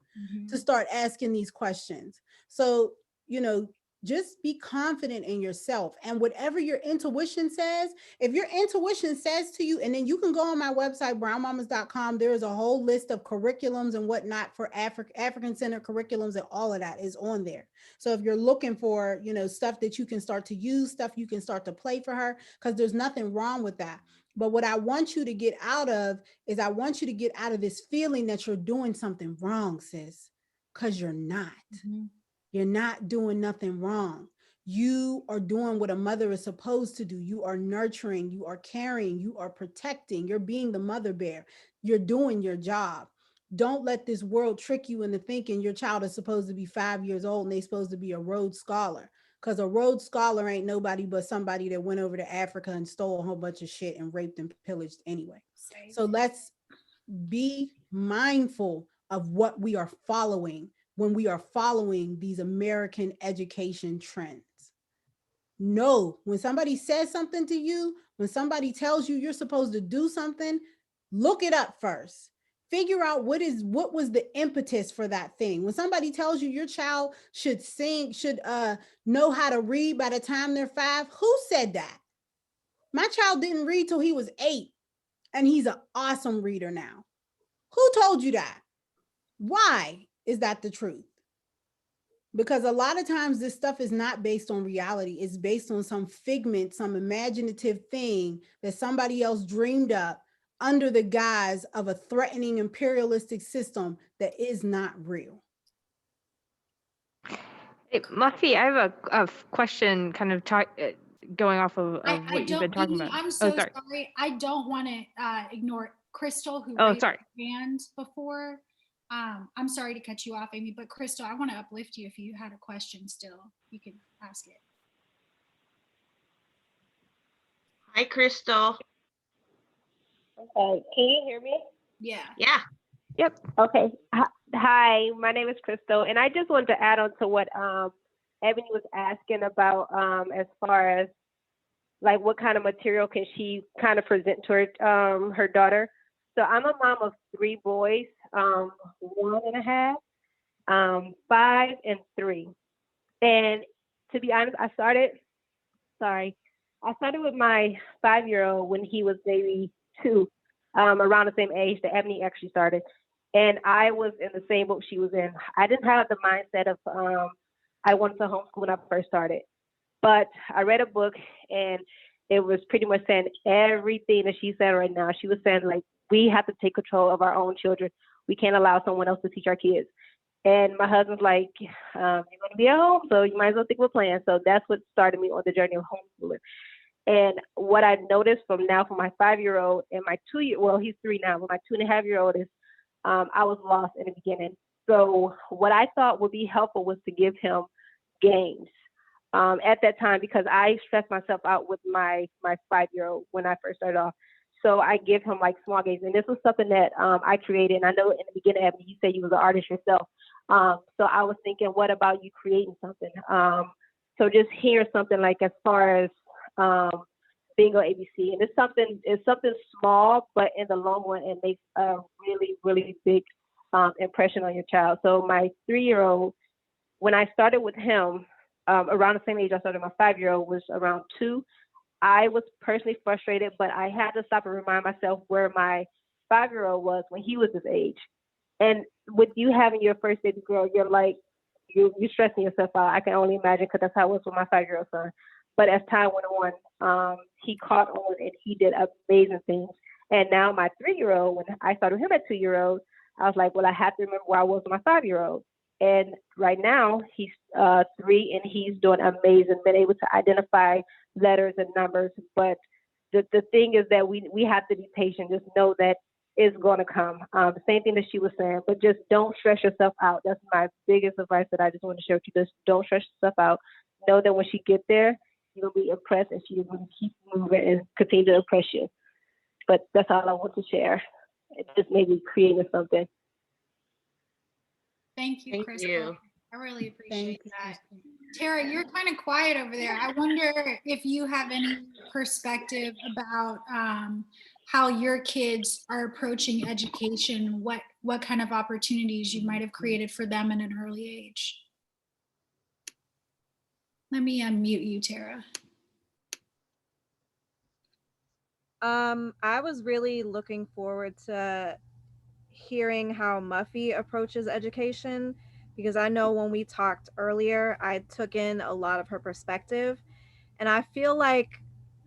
B: to start asking these questions. So, you know, just be confident in yourself, and whatever your intuition says, if your intuition says to you, and then you can go on my website, brownmamas.com, there is a whole list of curriculums and whatnot for African-centered curriculums, and all of that is on there. So if you're looking for, you know, stuff that you can start to use, stuff you can start to play for her, because there's nothing wrong with that. But what I want you to get out of is, I want you to get out of this feeling that you're doing something wrong, sis, because you're not. You're not doing nothing wrong. You are doing what a mother is supposed to do. You are nurturing, you are caring, you are protecting, you're being the mother bear. You're doing your job. Don't let this world trick you into thinking your child is supposed to be 5 years old and they're supposed to be a Rhodes Scholar. Because a Rhodes Scholar ain't nobody but somebody that went over to Africa and stole a whole bunch of shit and raped and pillaged anyway. So let's be mindful of what we are following when we are following these American education trends. No, when somebody says something to you, when somebody tells you you're supposed to do something, look it up first. Figure out what was the impetus for that thing. When somebody tells you your child should know how to read by the time they're 5, who said that? My child didn't read till he was 8, and he's an awesome reader now. Who told you that? Why is that the truth? Because a lot of times this stuff is not based on reality. It's based on some figment, some imaginative thing that somebody else dreamed up under the guise of a threatening imperialistic system that is not real.
D: Hey, Muffy, I have a question kind of going off of what you've been talking about.
E: I'm so sorry. I don't want to ignore Crystal, who raised her hand before. I'm sorry to cut you off, Amy, but Crystal, I want to uplift you. If you had a question still, you can ask it.
C: Hi, Crystal.
I: Okay, can you hear me?
E: Yeah.
C: Yeah.
D: Yep.
I: Okay. Hi, my name is Crystal, and I just wanted to add on to what Ebony was asking about as far as like what kind of material can she kind of present to her daughter. So I'm a mom of 3 boys, 1.5, 5, and 3. And to be honest, I started with my 5-year-old when he was maybe 2, around the same age that Ebony actually started. And I was in the same boat she was in. I didn't have the mindset of I wanted to homeschool when I first started. But I read a book, and it was pretty much saying everything that she said right now. She was saying, like, we have to take control of our own children. We can't allow someone else to teach our kids. And my husband's like, you're going to be at home, so you might as well think of a plan. So that's what started me on the journey of homeschooling. And what I noticed from my 5-year-old and my 2-year, well, he's 3 now, but my 2.5-year-old is, I was lost in the beginning. So what I thought would be helpful was to give him games at that time, because I stressed myself out with my 5-year-old when I first started off. So I give him like small games, and this was something that I created. And I know in the beginning, Ebony, you said you was an artist yourself. So I was thinking, what about you creating something? So just hearing something like as far as bingo ABC, and it's something small, but in the long run, it makes a really, really big impression on your child. So my 3-year-old, when I started with him, around the same age I started, my 5-year-old was around 2. I was personally frustrated, but I had to stop and remind myself where my 5-year-old was when he was this age. And with you having your first baby girl, you're like, you're stressing yourself out. I can only imagine, because that's how it was with my 5-year-old son. But as time went on, he caught on and he did amazing things. And now my 3-year-old, when I started him at 2-year-old, I was like, well, I have to remember where I was with my 5-year-old. And right now he's 3 and he's doing amazing, been able to identify letters and numbers. But the thing is that we have to be patient. Just know that it's going to come. The same thing that she was saying, but just don't stress yourself out. That's my biggest advice that I just want to share with you. Just don't stress yourself out. Know that when she gets there, you'll be impressed, and she's going to keep moving and continue to impress you. But that's all I want to share. It's just maybe creating something.
E: Thank you,
C: Thank
E: Crystal.
C: you.
E: I really
B: Thank
E: appreciate
B: you,
E: that.
B: Crystal.
E: Tara, you're kind of quiet over there. I wonder if you have any perspective about how your kids are approaching education, what kind of opportunities you might have created for them at an early age. Let me unmute you, Tara.
J: I was really looking forward to hearing how Muffy approaches education, because I know when we talked earlier, I took in a lot of her perspective. And I feel like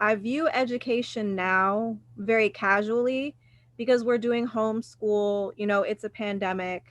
J: I view education now very casually because we're doing homeschool, you know, it's a pandemic.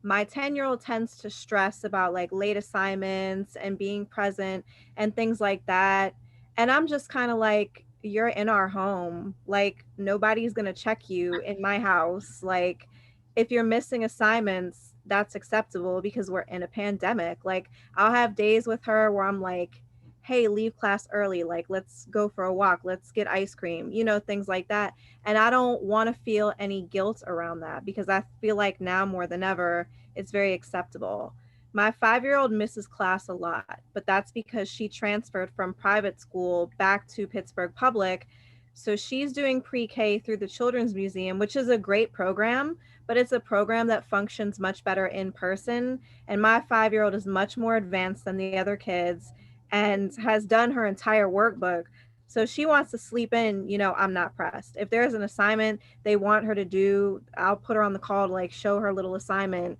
J: My 10-year-old tends to stress about like late assignments and being present and things like that. And I'm just kind of like, you're in our home. Like, nobody's going to check you in my house. Like, if you're missing assignments, that's acceptable because we're in a pandemic. Like, I'll have days with her where I'm like, hey, leave class early. Like, let's go for a walk. Let's get ice cream, you know, things like that. And I don't want to feel any guilt around that because I feel like now more than ever, it's very acceptable. My 5-year-old misses class a lot, but that's because she transferred from private school back to Pittsburgh Public. So she's doing pre-K through the Children's Museum, which is a great program, but it's a program that functions much better in person. And my 5-year-old is much more advanced than the other kids and has done her entire workbook. So she wants to sleep in, you know, I'm not pressed. If there's an assignment they want her to do, I'll put her on the call to like show her little assignment.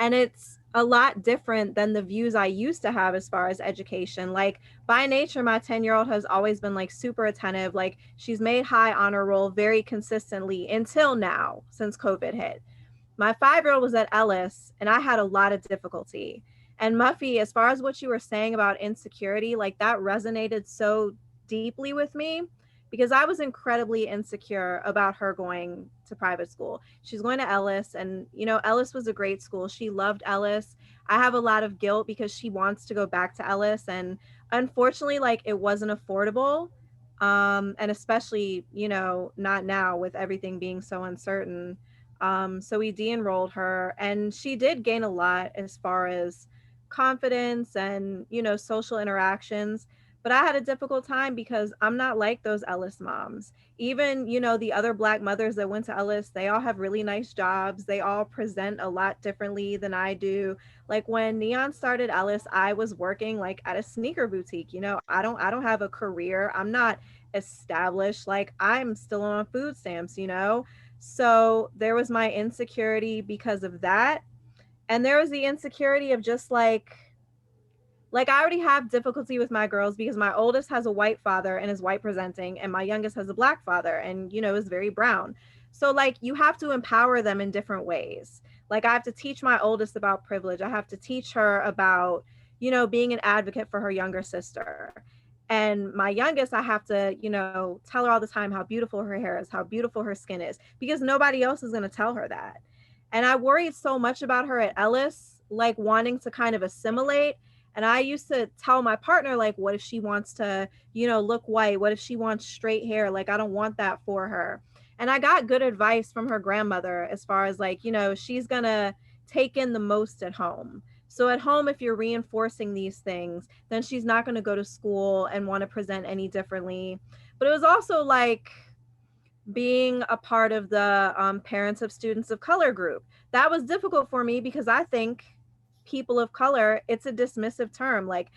J: And it's a lot different than the views I used to have as far as education. Like, by nature, my 10-year-old has always been like super attentive. Like, she's made high honor roll very consistently until now, since COVID hit. My 5-year-old was at Ellis and I had a lot of difficulty. And Muffy, as far as what you were saying about insecurity, like that resonated so deeply with me because I was incredibly insecure about her going to private school. She's going to Ellis, and you know, Ellis was a great school. She loved Ellis. I have a lot of guilt because she wants to go back to Ellis, and unfortunately, like, it wasn't affordable. And especially, you know, not now with everything being so uncertain. So we de-enrolled her, and she did gain a lot as far as confidence and, you know, social interactions. But I had a difficult time because I'm not like those Ellis moms. Even, you know, the other Black mothers that went to Ellis, they all have really nice jobs. They all present a lot differently than I do. Like, when Neon started Ellis, I was working like at a sneaker boutique. You know, I don't have a career. I'm not established. Like, I'm still on food stamps, you know? So there was my insecurity because of that. And there was the insecurity of just like I already have difficulty with my girls because my oldest has a white father and is white presenting, and my youngest has a Black father and, you know, is very brown. So like, you have to empower them in different ways. Like, I have to teach my oldest about privilege. I have to teach her about, you know, being an advocate for her younger sister. And my youngest, I have to, you know, tell her all the time how beautiful her hair is, how beautiful her skin is, because nobody else is going to tell her that. And I worried so much about her at Ellis, like wanting to kind of assimilate. And I used to tell my partner, like, what if she wants to, you know, look white? What if she wants straight hair? Like, I don't want that for her. And I got good advice from her grandmother as far as like, you know, she's going to take in the most at home. So at home, if you're reinforcing these things, then she's not going to go to school and want to present any differently. But it was also like being a part of the Parents of Students of Color group. That was difficult for me because I think people of color, it's a dismissive term. Like,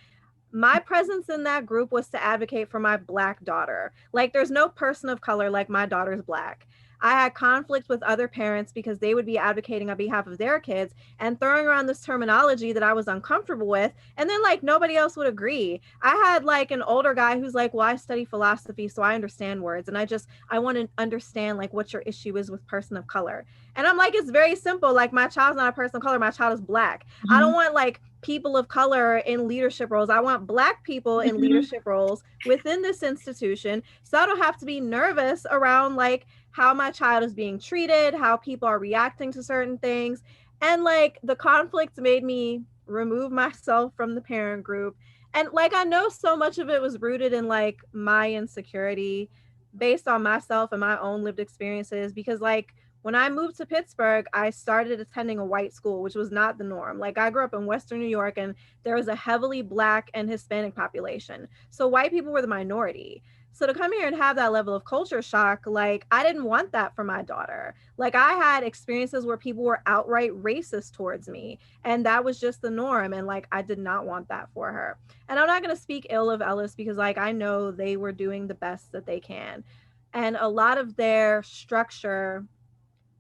J: my presence in that group was to advocate for my Black daughter. Like, there's no person of color like my daughter's Black. I had conflict with other parents because they would be advocating on behalf of their kids and throwing around this terminology that I was uncomfortable with. And then like nobody else would agree. I had like an older guy who's like, well, I study philosophy, so I understand words. And I want to understand like what your issue is with person of color. And I'm like, it's very simple. Like, my child's not a person of color. My child is Black. I don't want like people of color in leadership roles. I want Black people in leadership roles within this institution. So I don't have to be nervous around like how my child is being treated, how people are reacting to certain things. And like, the conflict made me remove myself from the parent group. And like, I know so much of it was rooted in like my insecurity based on myself and my own lived experiences, because like, When I moved to Pittsburgh, I started attending a white school, which was not the norm. Like, I grew up in Western New York, and there was a heavily Black and Hispanic population. So white people were the minority. So to come here and have that level of culture shock, like, I didn't want that for my daughter. Like, I had experiences where people were outright racist towards me, and that was just the norm. And like, I did not want that for her. And I'm not going to speak ill of Ellis, because like, I know they were doing the best that they can. And a lot of their structure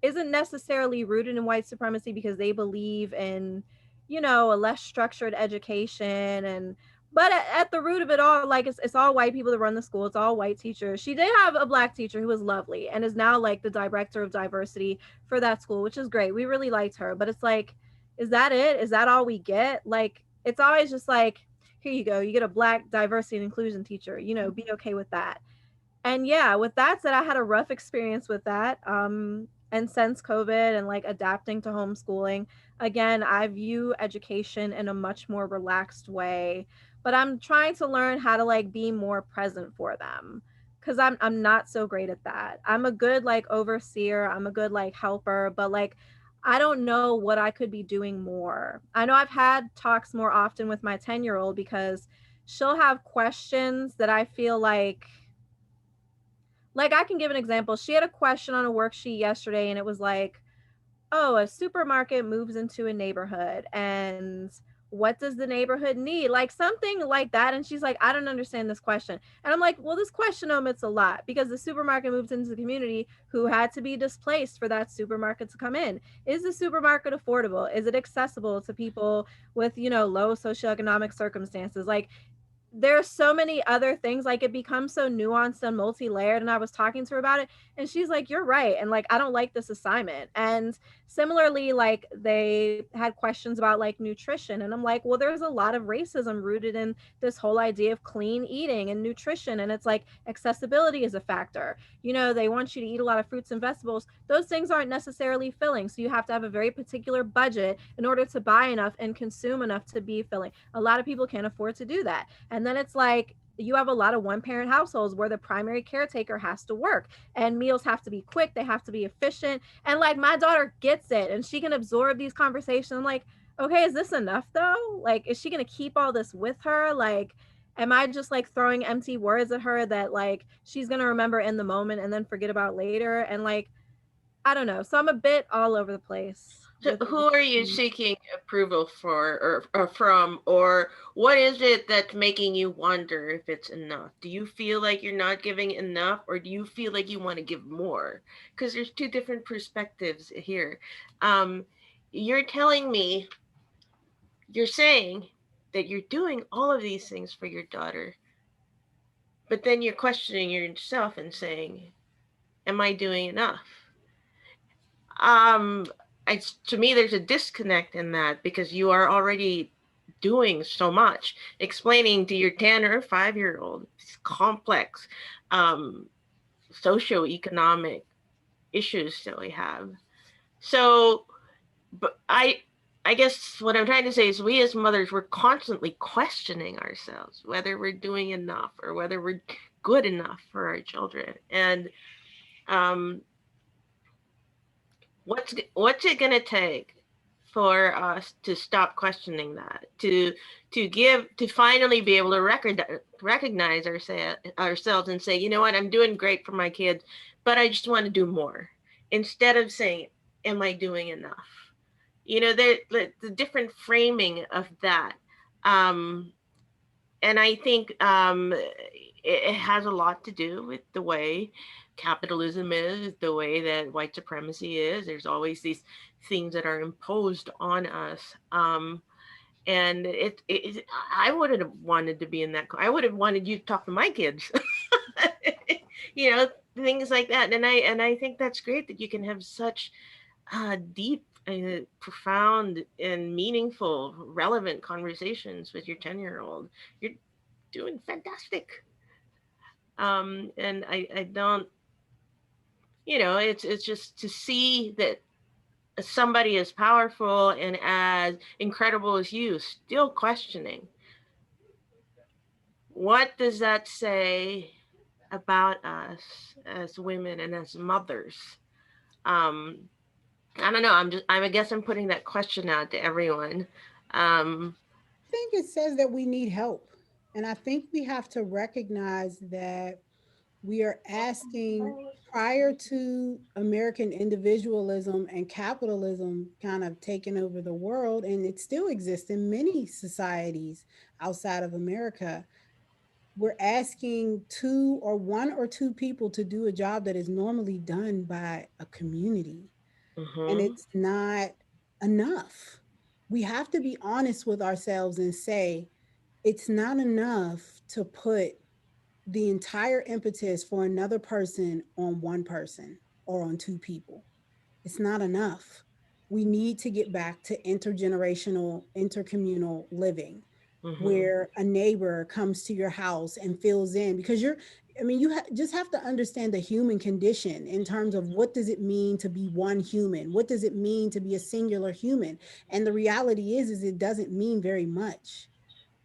J: isn't necessarily rooted in white supremacy, because they believe in, you know, a less structured education. And but at the root of it all, like, it's all white people that run the school. It's all white teachers. She did have a Black teacher who was lovely and is now like the director of diversity for that school, which is great. We really liked her. But it's like, is that it? Is that all we get? Like, it's always just like, here you go, you get a Black diversity and inclusion teacher, you know, be okay with that. And yeah, with that said, I had a rough experience with that. And since COVID and like adapting to homeschooling, again, I view education in a much more relaxed way, but I'm trying to learn how to like be more present for them, because I'm not so great at that. I'm a good like overseer, I'm a good like helper, but like, I don't know what I could be doing more. I know I've had talks more often with my 10-year-old, because she'll have questions that I feel like, I can give an example. She had a question on a worksheet yesterday, and it was like, oh, a supermarket moves into a neighborhood, and what does the neighborhood need? Like, something like that. And she's like, I don't understand this question. And I'm like, well, this question omits a lot, because the supermarket moved into the community who had to be displaced for that supermarket to come in. Is the supermarket affordable? Is it accessible to people with, you know, low socioeconomic circumstances? Like, there's so many other things. Like, it becomes so nuanced and multi-layered. And I was talking to her about it, and she's like, you're right, and like, I don't like this assignment. And similarly, like, they had questions about like nutrition, and I'm like, well, there's a lot of racism rooted in this whole idea of clean eating and nutrition. And it's like, accessibility is a factor. You know, they want you to eat a lot of fruits and vegetables. Those things aren't necessarily filling, so you have to have a very particular budget in order to buy enough and consume enough to be filling. A lot of people can't afford to do that. And then it's like, you have a lot of one-parent households where the primary caretaker has to work, and meals have to be quick, they have to be efficient. And like, my daughter gets it, and she can absorb these conversations. I'm like, okay, is this enough though? Like, is she gonna keep all this with her? Like, am I just like throwing empty words at her that like she's gonna remember in the moment and then forget about later? And like, I don't know. So I'm a bit all over the place.
C: So who are you seeking approval for, or from, or what is it that's making you wonder if it's enough? Do you feel like you're not giving enough, or do you feel like you want to give more? Because there's two different perspectives here. You're telling me, you're saying that you're doing all of these things for your daughter, but then you're questioning yourself and saying, am I doing enough? To me, there's a disconnect in that, because you are already doing so much, explaining to your 10 or 5-year-old these complex socioeconomic issues that we have. So, but I guess what I'm trying to say is, we as mothers, we're constantly questioning ourselves, whether we're doing enough or whether we're good enough for our children. And what's it going to take for us to stop questioning that, to finally be able to recognize ourselves and say, you know what, I'm doing great for my kids, but I just want to do more, instead of saying, am I doing enough? You know, the different framing of that. And I think it has a lot to do with the way capitalism is, the way that white supremacy is. There's always these things that are imposed on us. And I would have wanted to be in that. I would have wanted you to talk to my kids, you know, things like that. And I think that's great that you can have such deep, profound, and meaningful, relevant conversations with your 10-year-old. You're doing fantastic. And I don't, you know, it's just to see that somebody as powerful and as incredible as you still questioning. What does that say about us as women and as mothers? I don't know. I guess I'm putting that question out to everyone.
B: I think it says that we need help. And I think we have to recognize that we are asking, prior to American individualism and capitalism kind of taking over the world, and it still exists in many societies outside of America, we're asking one or two people to do a job that is normally done by a community. And it's not enough. We have to be honest with ourselves and say, it's not enough to put the entire impetus for another person on one person or on two people. It's not enough. We need to get back to intergenerational, intercommunal living, where a neighbor comes to your house and fills in, because you just have to understand the human condition in terms of what does it mean to be one human? What does it mean to be a singular human? And the reality is it doesn't mean very much,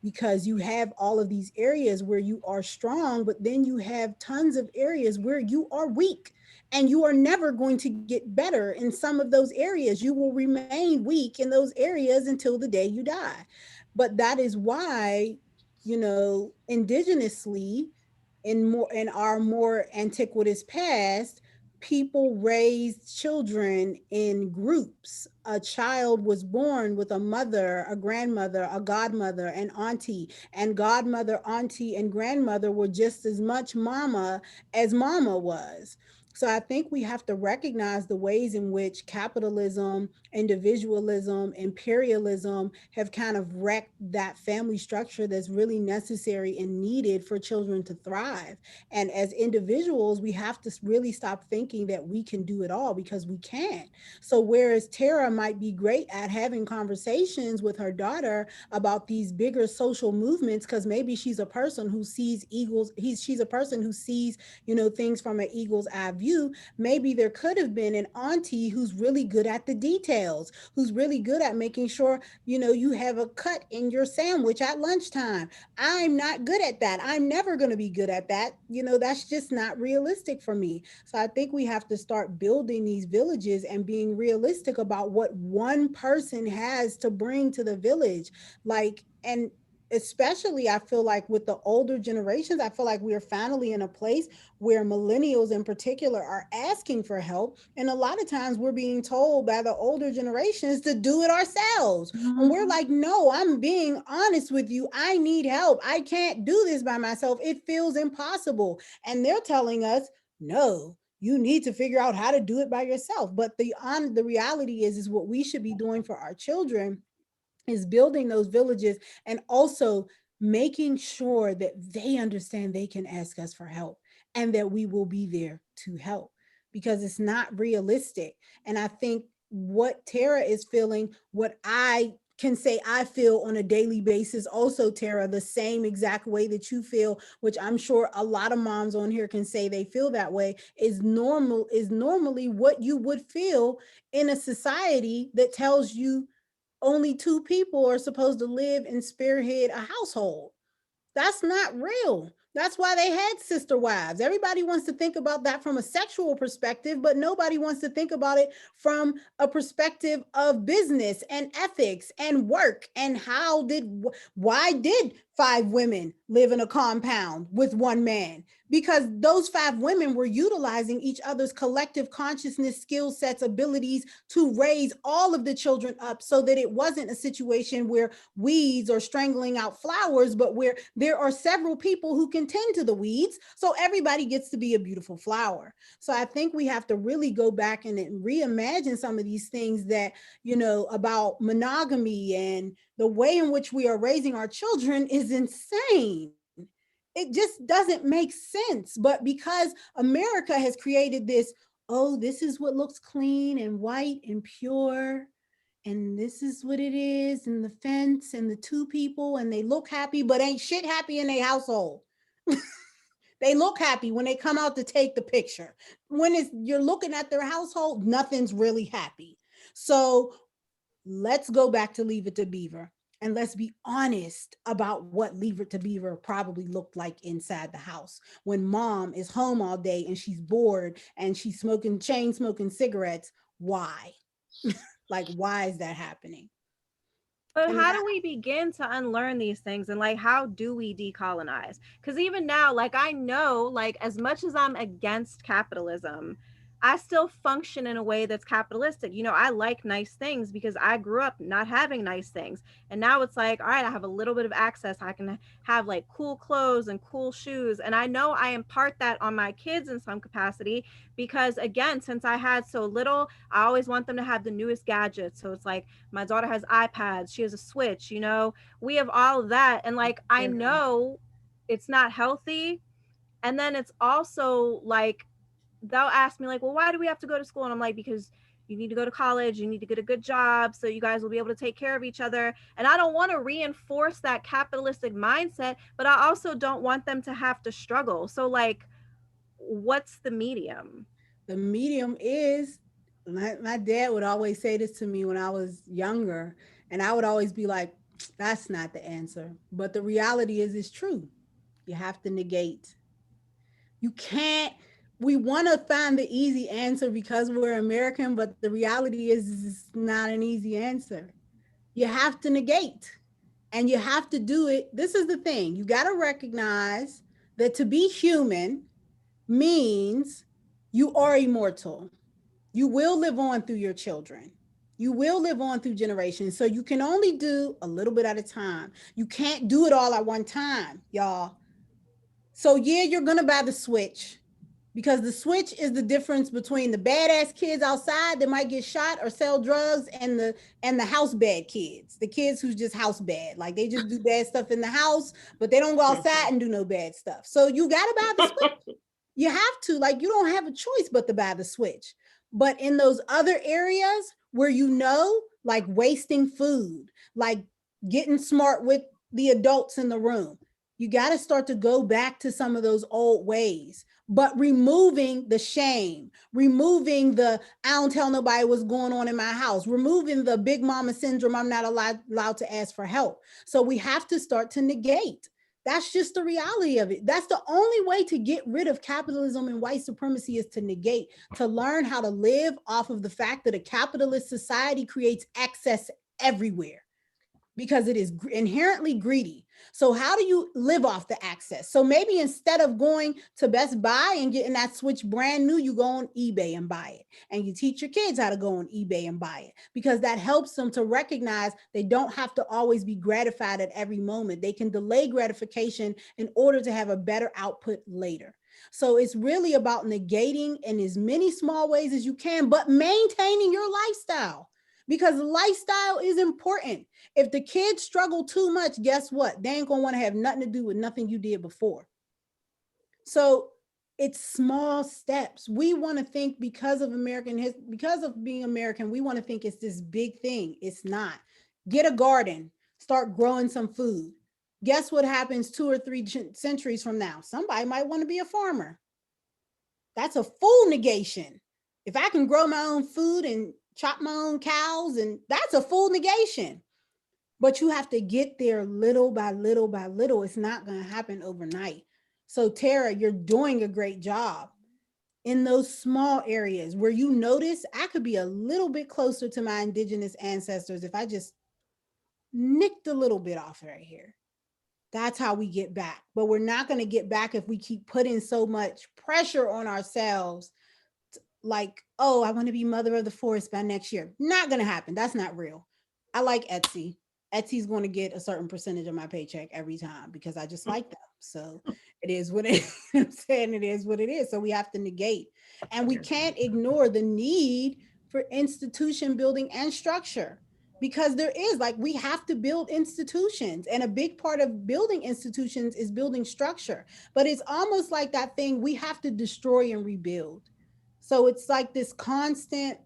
B: because you have all of these areas where you are strong, but then you have tons of areas where you are weak, and you are never going to get better in some of those areas. You will remain weak in those areas until the day you die. But that is why, indigenously, in our more antiquitous past, people raised children in groups. A child was born with a mother, a grandmother, a godmother, an auntie, and godmother, auntie, and grandmother were just as much mama as mama was. So I think we have to recognize the ways in which capitalism, individualism, imperialism have kind of wrecked that family structure that's really necessary and needed for children to thrive. And as individuals, we have to really stop thinking that we can do it all, because we can't. So whereas Tara might be great at having conversations with her daughter about these bigger social movements, because maybe she's a person who sees she's a person who sees, things from an eagle's eye view. Maybe there could have been an auntie who's really good at the details, who's really good at making sure, you have a cut in your sandwich at lunchtime. I'm not good at that. I'm never going to be good at that. That's just not realistic for me. So I think we have to start building these villages and being realistic about what one person has to bring to the village. And especially, I feel like with the older generations, I feel like we are finally in a place where millennials in particular are asking for help. And a lot of times we're being told by the older generations to do it ourselves. And we're like, no, I'm being honest with you. I need help. I can't do this by myself. It feels impossible. And they're telling us, no, you need to figure out how to do it by yourself. But the reality is what we should be doing for our children is building those villages, and also making sure that they understand they can ask us for help and that we will be there to help, because it's not realistic. And I think what Tara is feeling, what I can say I feel on a daily basis also, Tara, the same exact way that you feel, which I'm sure a lot of moms on here can say they feel that way, is normally what you would feel in a society that tells you only two people are supposed to live and spearhead a household. That's not real. That's why they had sister wives. Everybody wants to think about that from a sexual perspective, but nobody wants to think about it from a perspective of business and ethics and work. And why did 5 women live in a compound with 1 man? Because those 5 women were utilizing each other's collective consciousness, skill sets, abilities to raise all of the children up, so that it wasn't a situation where weeds are strangling out flowers, but where there are several people who can tend to the weeds, so everybody gets to be a beautiful flower. So I think we have to really go back and reimagine some of these things that, about monogamy, and the way in which we are raising our children is insane. It just doesn't make sense. But because America has created this, oh, this is what looks clean and white and pure, and this is what it is, and the fence and the 2 people, and they look happy, but ain't shit happy in their household. They look happy when they come out to take the picture. When you're looking at their household, nothing's really happy. So let's go back to Leave It to Beaver. And let's be honest about what Leave It to Beaver probably looked like inside the house when mom is home all day and she's bored and she's chain smoking cigarettes. Why? Like, why is that happening?
J: But how do we begin to unlearn these things, and like, how do we decolonize? Because even now, like, I know, like, as much as I'm against capitalism, I still function in a way that's capitalistic. You know, I like nice things because I grew up not having nice things. And now it's like, all right, I have a little bit of access. I can have like cool clothes and cool shoes. And I know I impart that on my kids in some capacity because, again, since I had so little, I always want them to have the newest gadgets. So it's like, my daughter has iPads, she has a Switch, you know, we have all of that. And like, I know it's not healthy. And then it's also like, they'll ask me like, well, why do we have to go to school? And I'm like, because you need to go to college, you need to get a good job so you guys will be able to take care of each other. And I don't want to reinforce that capitalistic mindset, but I also don't want them to have to struggle. So like, what's the medium?
B: The medium is, my dad would always say this to me when I was younger, and I would always be like, that's not the answer. But the reality is, it's true. You have to negate. You can't, we want to find the easy answer because we're American, but the reality is it's not an easy answer. You have to negate, and you have to do it. This is the thing. You got to recognize that to be human means you are immortal. You will live on through your children. You will live on through generations. So you can only do a little bit at a time. You can't do it all at one time, y'all. So yeah, you're going to buy the Switch because the Switch is the difference between the badass kids outside that might get shot or sell drugs and the house bad kids, the kids who's just house bad. Like they just do bad stuff in the house, but they don't go outside and do no bad stuff. So you got to buy the Switch. You have to, like, you don't have a choice but to buy the Switch. But in those other areas where, you know, like wasting food, like getting smart with the adults in the room, you got to start to go back to some of those old ways, but removing the shame, removing the, I don't tell nobody what's going on in my house, removing the big mama syndrome, I'm not allowed to ask for help. So we have to start to negate. That's just the reality of it. That's the only way to get rid of capitalism and white supremacy, is to negate, to learn how to live off of the fact that a capitalist society creates access everywhere because it is inherently greedy. So how do you live off the access? So maybe instead of going to Best Buy and getting that Switch brand new, you go on eBay and buy it. And you teach your kids how to go on eBay and buy it, because that helps them to recognize they don't have to always be gratified at every moment. They can delay gratification in order to have a better output later. So it's really about negating in as many small ways as you can, but maintaining your lifestyle, because lifestyle is important. If the kids struggle too much, guess what? They ain't gonna want to have nothing to do with nothing you did before. So it's small steps. We want to think because of because of being American, we want to think it's this big thing. It's not. Get a garden, start growing some food. Guess what happens 2 or 3 centuries from now? Somebody might want to be a farmer. That's a full negation. If I can grow my own food and chop my own cows, and that's a full negation. But you have to get there little by little by little. It's not going to happen overnight. So Tara, you're doing a great job in those small areas where you notice I could be a little bit closer to my indigenous ancestors if I just nicked a little bit off right here. That's how we get back. But we're not going to get back if we keep putting so much pressure on ourselves. Like, oh, I want to be mother of the forest by next year. Not going to happen. That's not real. I like Etsy. Etsy's going to get a certain percentage of my paycheck every time because I just like them. So it is what it is. I'm saying it is what it is. So we have to negate. And we can't ignore the need for institution building and structure, because there is, like, we have to build institutions. And a big part of building institutions is building structure. But it's almost like that thing we have to destroy and rebuild. So it's like this constant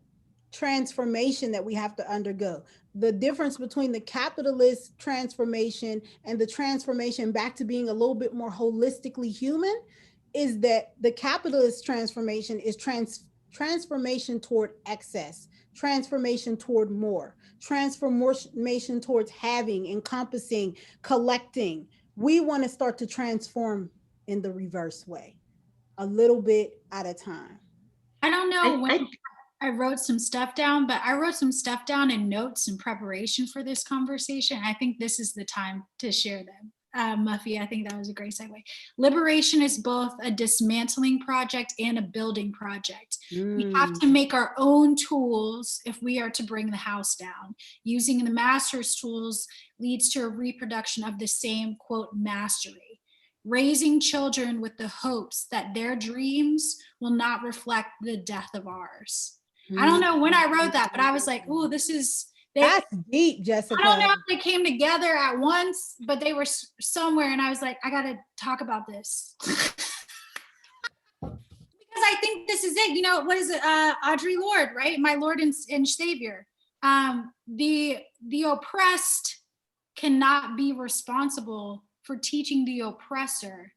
B: transformation that we have to undergo. The difference between the capitalist transformation and the transformation back to being a little bit more holistically human is that the capitalist transformation is transformation toward excess, transformation toward more, transformation towards having, encompassing, collecting. We want to start to transform in the reverse way, a little bit at a time.
E: I don't know when I wrote some stuff down, but I wrote some stuff down in notes in preparation for this conversation. I think this is the time to share them. Muffy, I think that was a great segue. Liberation is both a dismantling project and a building project. We have to make our own tools if we are to bring the house down. Using the master's tools leads to a reproduction of the same, quote, mastery. Raising children with the hopes that their dreams will not reflect the death of ours. I don't know when I wrote that, but I was like, oh, this is,
B: that's deep, Jessica.
E: I don't know if they came together at once, but they were somewhere, and I was like, I gotta talk about this. Because I think this is it. You know, what is it? Audre Lorde, right? My Lord and Savior. The oppressed cannot be responsible for teaching the oppressor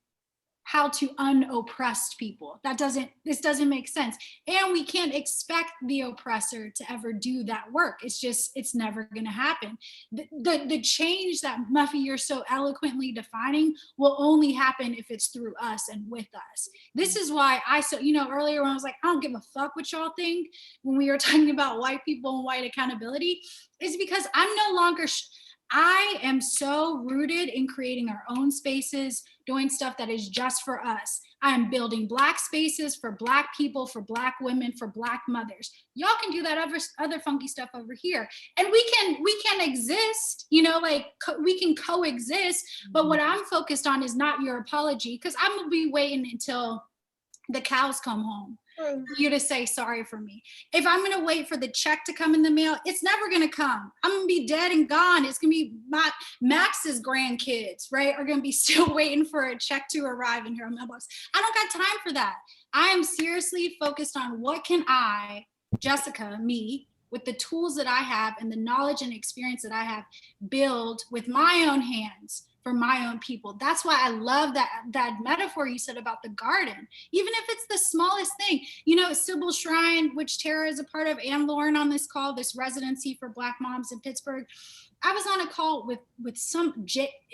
E: how to unoppressed people. This doesn't make sense. And we can't expect the oppressor to ever do that work. It's never gonna happen. The change that, Muffy, you're so eloquently defining will only happen if it's through us and with us. This is why earlier when I was like, I don't give a fuck what y'all think, when we were talking about white people and white accountability, is because I'm no longer, I am so rooted in creating our own spaces, doing stuff that is just for us. I am building Black spaces for Black people, for Black women, for Black mothers. Y'all can do that other funky stuff over here. And we can exist, we can coexist, but what I'm focused on is not your apology, because I'm gonna be waiting until the cows come home for you to say sorry for me. If I'm gonna wait for the check to come in the mail, it's never gonna come. I'm gonna be dead and gone. It's gonna be Max's grandkids, right, are gonna be still waiting for a check to arrive in her mailbox. I don't got time for that. I am seriously focused on what can I, Jessica, me, with the tools that I have and the knowledge and experience that I have, build with my own hands for my own people. That's why I love that metaphor you said about the garden, even if it's the smallest thing. Sybil Shrine, which Tara is a part of, and Lauren on this call, this residency for Black moms in Pittsburgh. I was on a call with some,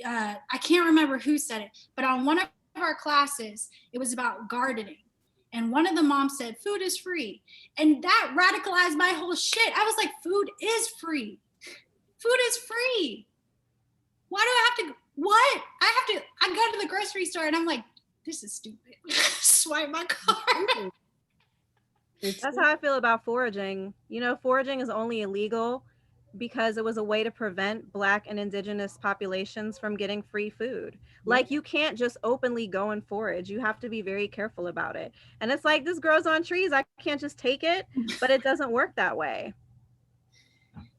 E: I can't remember who said it, but on one of our classes, it was about gardening. And one of the moms said, food is free. And that radicalized my whole shit. I was like, food is free. Food is free. Why do I have to, what? I go to the grocery store and I'm like, this is stupid. Swipe my card.
J: That's how I feel about foraging. Foraging is only illegal because it was a way to prevent Black and Indigenous populations from getting free food. Like, you can't just openly go and forage. You have to be very careful about it. And it's like, this grows on trees. I can't just take it, but it doesn't work that way.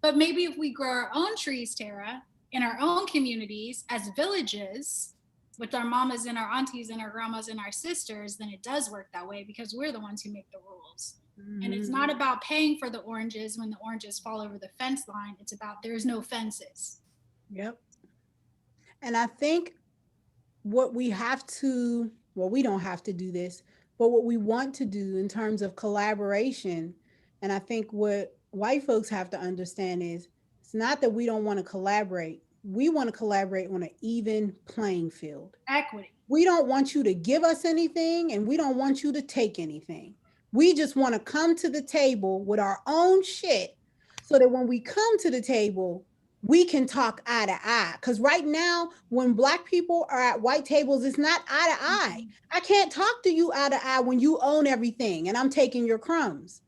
E: But maybe if we grow our own trees, Tara, in our own communities as villages, with our mamas and our aunties and our grandmas and our sisters, then it does work that way, because we're the ones who make the rules. And it's not about paying for the oranges when the oranges fall over the fence line. It's about there's no fences.
B: Yep. And I think what we have to, well, we don't have to do this, but what we want to do in terms of collaboration, and I think what white folks have to understand is, it's not that we don't want to collaborate. We want to collaborate on an even playing field.
E: Equity.
B: We don't want you to give us anything, and we don't want you to take anything. We just want to come to the table with our own shit, so that when we come to the table, we can talk eye to eye. Because right now, when Black people are at white tables, it's not eye to eye. I can't talk to you eye to eye when you own everything and I'm taking your crumbs.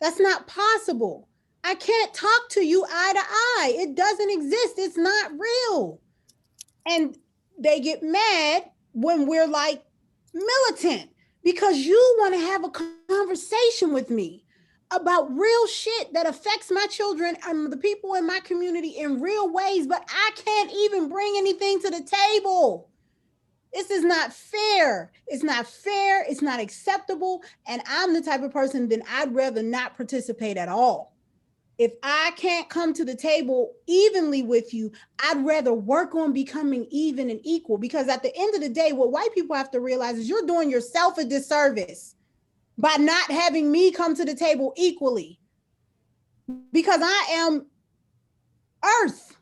B: That's not possible. I can't talk to you eye to eye. It doesn't exist. It's not real. And they get mad when we're like militant, because you want to have a conversation with me about real shit that affects my children and the people in my community in real ways, but I can't even bring anything to the table. This is not fair. It's not fair. It's not acceptable. And I'm the type of person that I'd rather not participate at all. If I can't come to the table evenly with you, I'd rather work on becoming even and equal, because at the end of the day, what white people have to realize is you're doing yourself a disservice. by not having me come to the table equally, because I am Earth.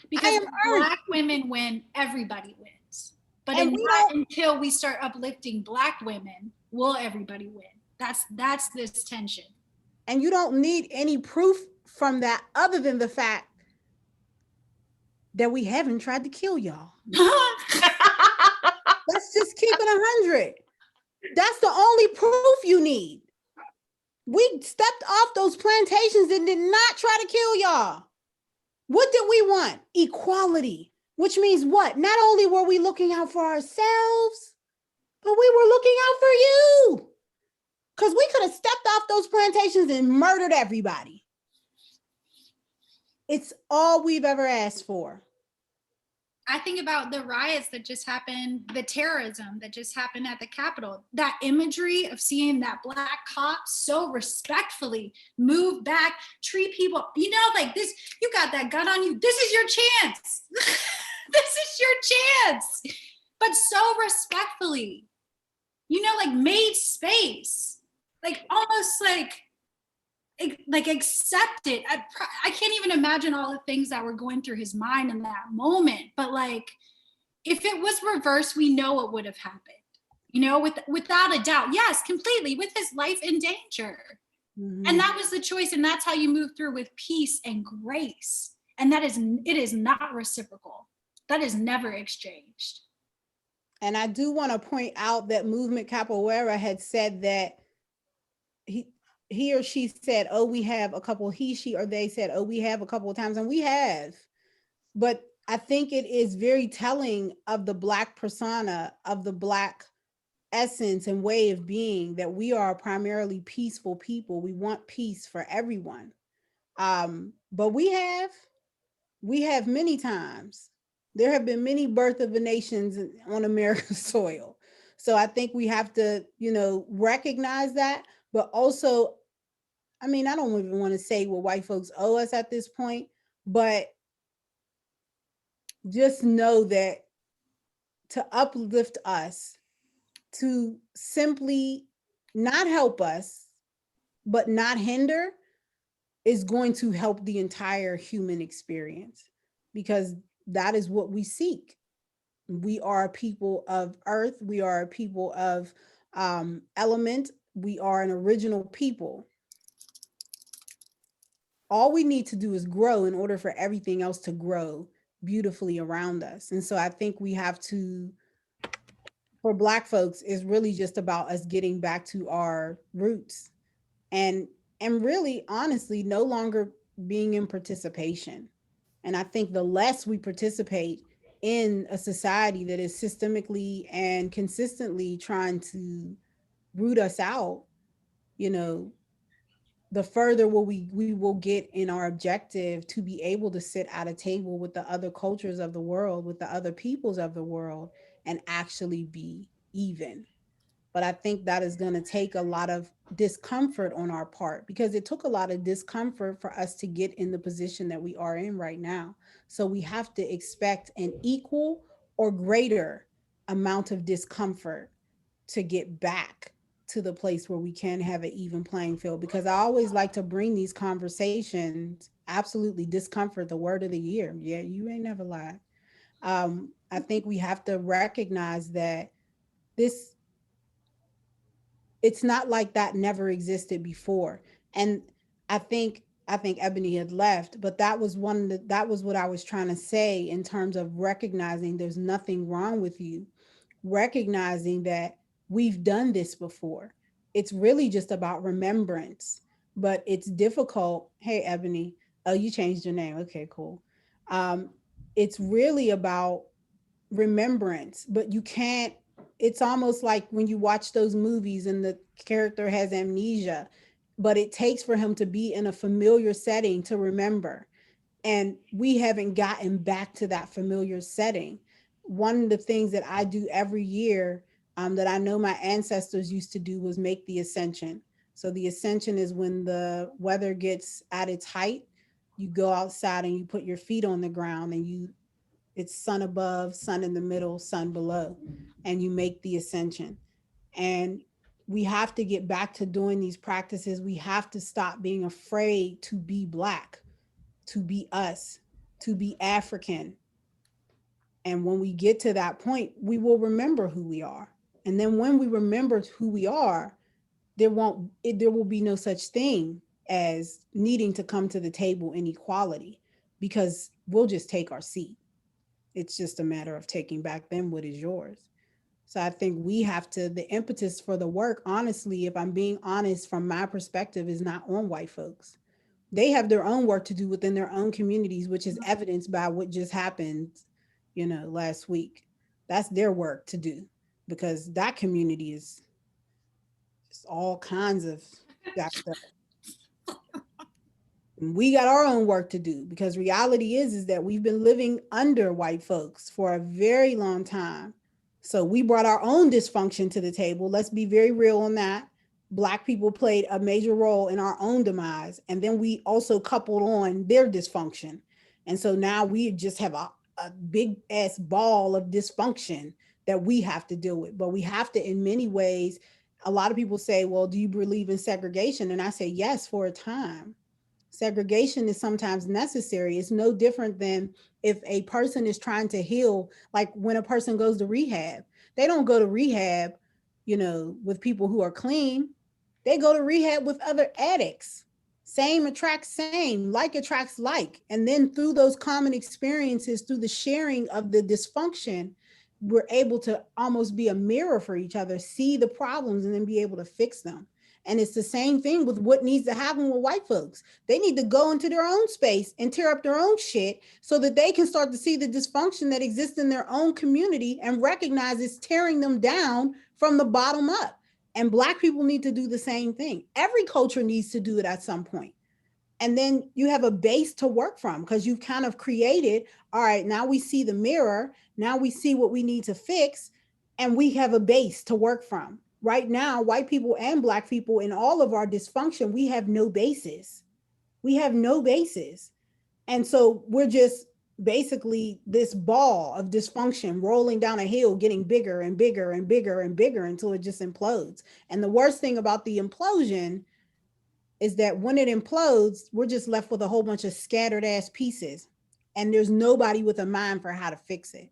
E: Because
B: I am
E: if
B: Earth.
E: Black women win, everybody wins. But
B: And
E: not until we start uplifting Black women will everybody win. That's this tension.
B: And you don't need any proof from that other than the fact that we haven't tried to kill y'all. Let's just keep it 100. That's the only proof you need. We stepped off those plantations and did not try to kill y'all. What did we want? Equality, which means what? Not only were we looking out for ourselves, but we were looking out for you. Because we could have stepped off those plantations and murdered everybody. It's all we've ever asked for.
E: I think about the riots that just happened, the terrorism that just happened at the Capitol. That imagery of seeing that Black cop so respectfully move back, treat people, like this, you got that gun on you. This is your chance. This is your chance. But so respectfully, like made space, like almost like accept it. I can't even imagine all the things that were going through his mind in that moment. But like, if it was reversed, we know what would have happened, without a doubt. Yes, completely, with his life in danger. Mm-hmm. And that was the choice. And that's how you move through with peace and grace. And it is not reciprocal. That is never exchanged.
B: And I do want to point out that Movement Capoeira had said that he or she said, oh, we have a couple, he, she, or they said, oh, we have a couple of times, and we have. But I think it is very telling of the Black persona, of the Black essence and way of being, that we are primarily peaceful people. We want peace for everyone. But we have many times. There have been many birth of the nations on America's soil. So I think we have to, recognize that. But also, I don't even want to say what white folks owe us at this point, but just know that to uplift us, to simply not help us, but not hinder, is going to help the entire human experience, because that is what we seek. We are a people of earth. We are a people of element. We are an original people. All we need to do is grow in order for everything else to grow beautifully around us. And so I think we have to, for Black folks, is really just about us getting back to our roots and really, honestly, no longer being in participation. And I think the less we participate in a society that is systemically and consistently trying to root us out, the further we will get in our objective to be able to sit at a table with the other cultures of the world, with the other peoples of the world, and actually be even. But I think that is going to take a lot of discomfort on our part, because it took a lot of discomfort for us to get in the position that we are in right now. So we have to expect an equal or greater amount of discomfort to get back to the place where we can have an even playing field. Because I always like to bring these conversations, absolutely, discomfort, the word of the year. Yeah, you ain't never lied. I think we have to recognize that it's not like that never existed before. And I think Ebony had left, but that was what I was trying to say in terms of recognizing there's nothing wrong with you, recognizing that we've done this before. It's really just about remembrance, but it's difficult. Hey, Ebony. Oh, you changed your name. Okay, cool. It's really about remembrance, but you can't, it's almost like when you watch those movies and the character has amnesia, but it takes for him to be in a familiar setting to remember. And we haven't gotten back to that familiar setting. One of the things that I do every year that I know my ancestors used to do was make the ascension. So the ascension is when the weather gets at its height, you go outside and you put your feet on the ground and it's sun above, sun in the middle, sun below, and you make the ascension. And we have to get back to doing these practices. We have to stop being afraid to be Black, to be us, to be African. And when we get to that point, we will remember who we are. And then when we remember who we are, there will be no such thing as needing to come to the table in equality, because we'll just take our seat. It's just a matter of taking back then what is yours. So I think we have to, the impetus for the work, honestly, if I'm being honest from my perspective, is not on white folks. They have their own work to do within their own communities, which is evidenced by what just happened, last week. That's their work to do, because that community is just all kinds of jacked up. We got our own work to do, because reality is that we've been living under white folks for a very long time. So we brought our own dysfunction to the table. Let's be very real on that. Black people played a major role in our own demise. And then we also coupled on their dysfunction. And so now we just have a big ass ball of dysfunction that we have to deal with. But we have to, in many ways, a lot of people say, well, do you believe in segregation? And I say, yes, for a time. Segregation is sometimes necessary. It's no different than if a person is trying to heal, like when a person goes to rehab. They don't go to rehab, with people who are clean. They go to rehab with other addicts. Same attracts same, like attracts like. And then through those common experiences, through the sharing of the dysfunction, we're able to almost be a mirror for each other, see the problems, and then be able to fix them. And it's the same thing with what needs to happen with white folks. They need to go into their own space and tear up their own shit so that they can start to see the dysfunction that exists in their own community and recognize it's tearing them down from the bottom up. And Black people need to do the same thing. Every culture needs to do it at some point. And then you have a base to work from, because you've kind of created, all right, now we see the mirror, now we see what we need to fix, and we have a base to work from. Right now, white people and Black people, in all of our dysfunction, we have no basis. We have no basis. And so we're just basically this ball of dysfunction rolling down a hill, getting bigger and bigger and bigger and bigger until it just implodes. And the worst thing about the implosion is that when it implodes, we're just left with a whole bunch of scattered ass pieces. And there's nobody with a mind for how to fix it.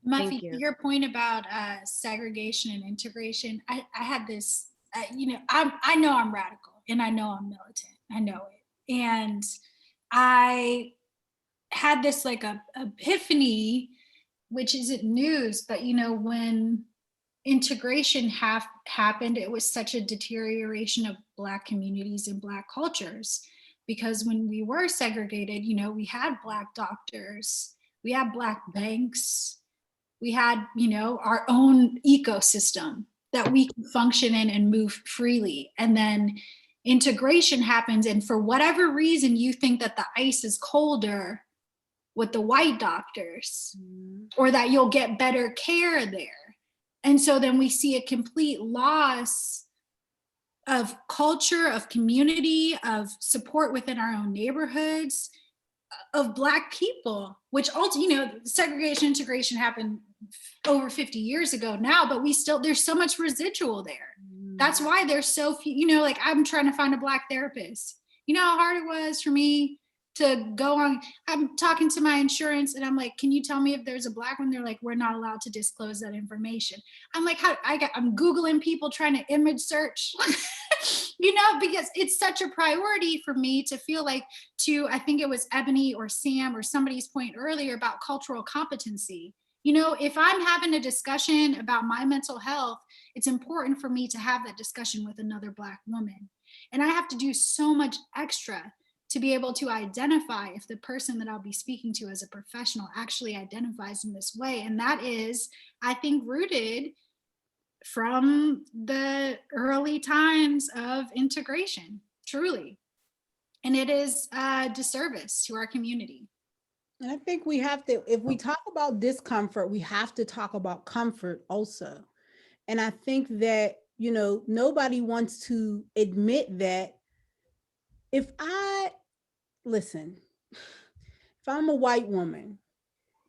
E: Muffy, to your point about segregation and integration, I had this, I know I'm radical and I know I'm militant. I know it. And I had this like a epiphany, which isn't news, but when integration happened, it was such a deterioration of Black communities and Black cultures. Because when we were segregated, we had Black doctors, we had Black banks, we had, our own ecosystem that we could function in and move freely. And then integration happens, and for whatever reason, you think that the ice is colder with the white doctors, or that you'll get better care there. And so then we see a complete loss of culture, of community, of support within our own neighborhoods, of Black people, which ultimately, segregation, integration happened over 50 years ago now, but there's so much residual there. That's why there's so few, like I'm trying to find a Black therapist. You know how hard it was for me to go on, I'm talking to my insurance and I'm like, can you tell me if there's a Black one? They're like, we're not allowed to disclose that information. I'm like, I'm Googling people, trying to image search, because it's such a priority for me to feel like, I think it was Ebony or Sam or somebody's point earlier about cultural competency. If I'm having a discussion about my mental health, it's important for me to have that discussion with another Black woman. And I have to do so much extra to be able to identify if the person that I'll be speaking to as a professional actually identifies in this way. And that is, I think, rooted from the early times of integration, truly. And it is a disservice to our community.
B: And I think we have to, if we talk about discomfort, we have to talk about comfort also. And I think that, nobody wants to admit that if I'm a white woman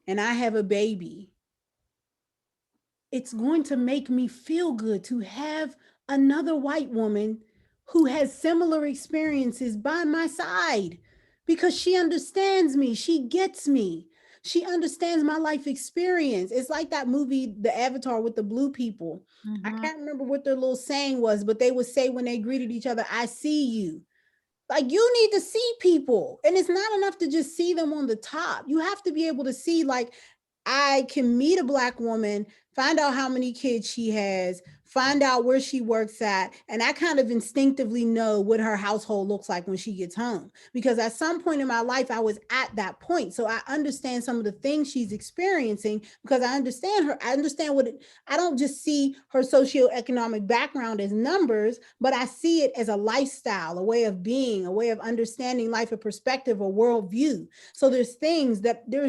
B: and I have a baby, it's going to make me feel good to have another white woman who has similar experiences by my side, because she understands me, she gets me, she understands my life experience. It's like that movie, The Avatar, with the blue people. I can't remember what their little saying was, but they would say when they greeted each other, I see you. Like, you need to see people, and it's not enough to just see them on the top. You have to be able to see, like, I can meet a Black woman, find out how many kids she has, find out where she works at, and I kind of instinctively know what her household looks like when she gets home. Because at some point in my life, I was at that point. So I understand some of the things she's experiencing, because I understand her. I understand I don't just see her socioeconomic background as numbers, but I see it as a lifestyle, a way of being, a way of understanding life, a perspective, a worldview. So there's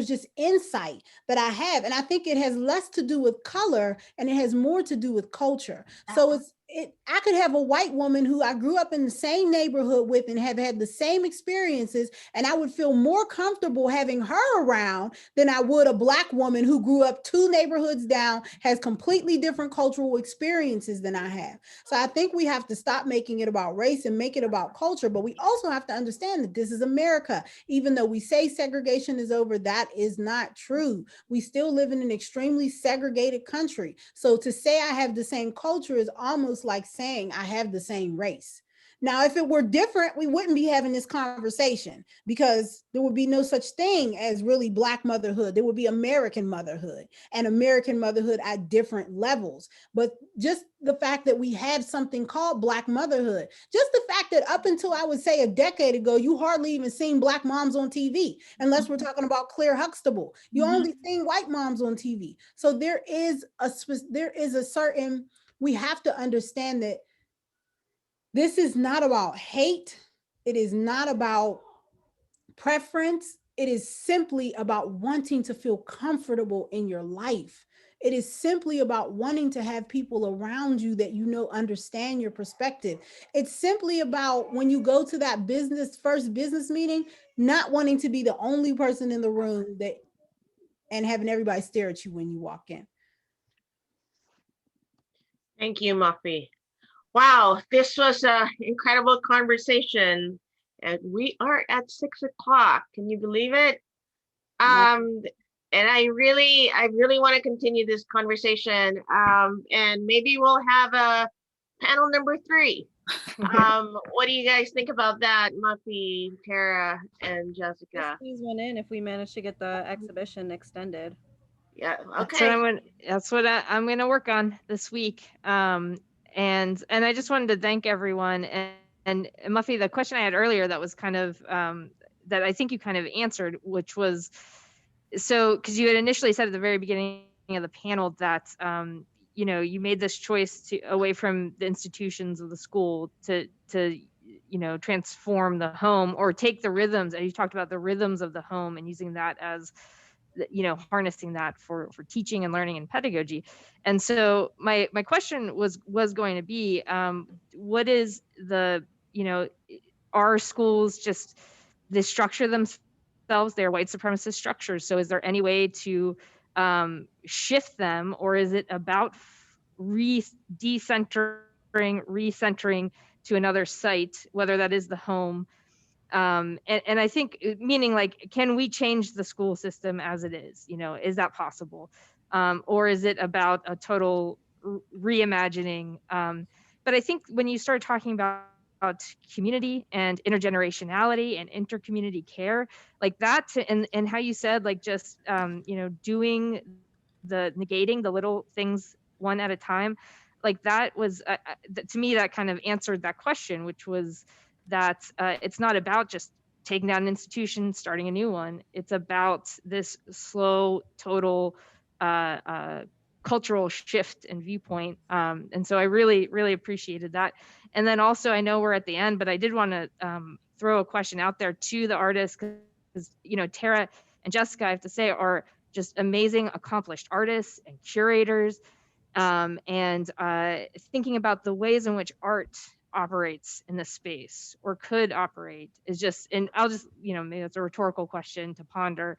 B: just insight that I have. And I think it has less to do with color and it has more to do with culture. So I could have a white woman who I grew up in the same neighborhood with and have had the same experiences, and I would feel more comfortable having her around than I would a Black woman who grew up 2 neighborhoods down, has completely different cultural experiences than I have. So I think we have to stop making it about race and make it about culture, but we also have to understand that this is America. Even though we say segregation is over, that is not true. We still live in an extremely segregated country. So to say I have the same culture is almost like saying I have the same race. Now, if it were different, we wouldn't be having this conversation, because there would be no such thing as really Black motherhood. There would be American motherhood, and American motherhood at different levels. But just the fact that we have something called Black motherhood, just the fact that up until I would say a decade ago, you hardly even seen Black moms on TV, unless we're talking about Claire Huxtable. You only seen white moms on TV. So there is a certain, we have to understand that this is not about hate. It is not about preference. It is simply about wanting to feel comfortable in your life. It is simply about wanting to have people around you that you know understand your perspective. It's simply about, when you go to that first business meeting, not wanting to be the only person in the room and having everybody stare at you when you walk in.
C: Thank you, Muffy. Wow, this was an incredible conversation, and we are at 6 o'clock. Can you believe it? And I really want to continue this conversation. And maybe we'll have a panel number 3. What do you guys think about that, Muffy, Tara, and Jessica?
J: Squeeze one in if we manage to get the exhibition extended.
C: Yeah. Okay.
D: That's what I'm going to work on this week. And I just wanted to thank everyone. And Muffy, the question I had earlier that was kind of that I think you kind of answered, which was, so because you had initially said at the very beginning of the panel that you made this choice away from the institutions of the school to transform the home, or take the rhythms, and you talked about the rhythms of the home and using that as harnessing that for teaching and learning and pedagogy. And so my question was going to be, what is our schools, just the structure themselves, they're white supremacist structures. So is there any way to shift them, or is it about recentering to another site, whether that is the home? And I think, meaning, like, can we change the school system as it is? Is that possible? Or is it about a total reimagining? But I think when you start talking about community and intergenerationality and intercommunity care, like that, and how you said, like, just doing negating the little things one at a time, like that was to me, that kind of answered that question, which was that it's not about just taking down an institution, starting a new one. It's about this slow, total cultural shift and viewpoint. And so I really, really appreciated that. And then also, I know we're at the end, but I did want to throw a question out there to the artists, because Tara and Jessica, I have to say, are just amazing, accomplished artists and curators. And thinking about the ways in which art operates in this space, or could operate, is just, and I'll just, maybe it's a rhetorical question to ponder,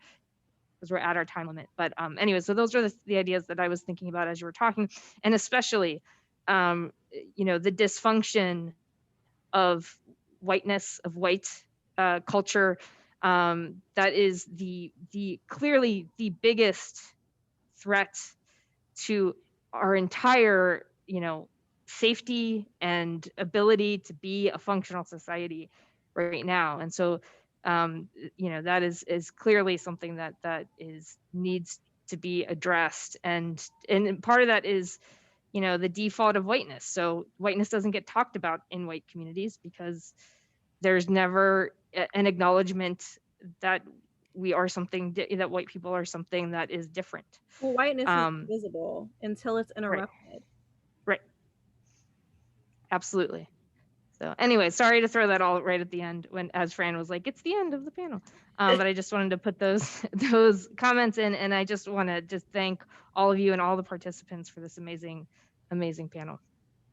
D: because we're at our time limit. But anyway, so those are the ideas that I was thinking about as you were talking, and especially, you know, the dysfunction of whiteness, of white culture, that is the clearly the biggest threat to our entire, you know, safety and ability to be a functional society right now. And so, you know, that is clearly something that needs to be addressed. And part of that is, you know, the default of whiteness. So whiteness doesn't get talked about in white communities because there's never an acknowledgement that we are something, that white people are something that is different.
J: Well, whiteness is invisible until it's interrupted.
D: Right. Absolutely. So anyway, sorry to throw that all right at the end when, as Fran was like, it's the end of the panel. But I just wanted to put those comments in, and I just want to just thank all of you and all the participants for this amazing panel.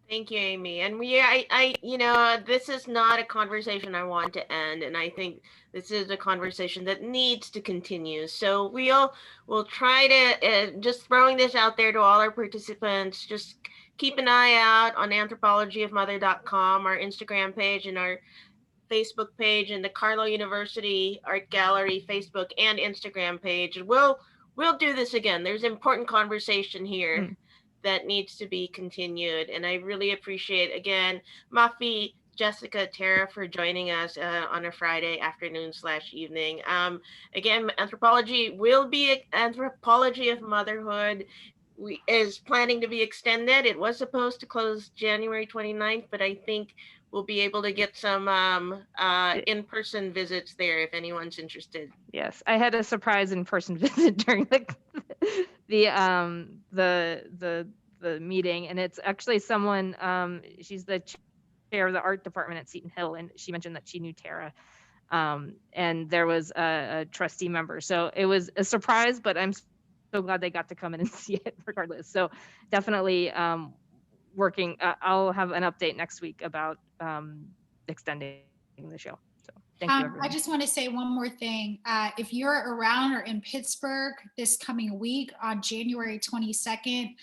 C: Thank you, Amy. And I you know, this is not a conversation I want to end, and I think this is a conversation that needs to continue. So we'll try to, just throwing this out there to all our participants, just keep an eye out on anthropologyofmother.com, our Instagram page and our Facebook page, and the Carlow University Art Gallery Facebook and Instagram page. And we'll do this again. There's important conversation here that needs to be continued. And I really appreciate, again, Muffy, Jessica, Tara, for joining us on a Friday afternoon / evening. Again, Anthropology of Motherhood is planning to be extended. It was supposed to close January 29th, but I think we'll be able to get some in-person visits there if anyone's interested.
D: Yes, I had a surprise in-person visit during the meeting, and it's actually someone, she's the chair of the art department at Seton Hill, and she mentioned that she knew Tara, and there was a trustee member. So it was a surprise, but I'm so glad they got to come in and see it regardless. So definitely working, I'll have an update next week about extending the show. So thank you, everyone.
E: I just want to say one more thing. If you're around or in Pittsburgh this coming week on January 22nd,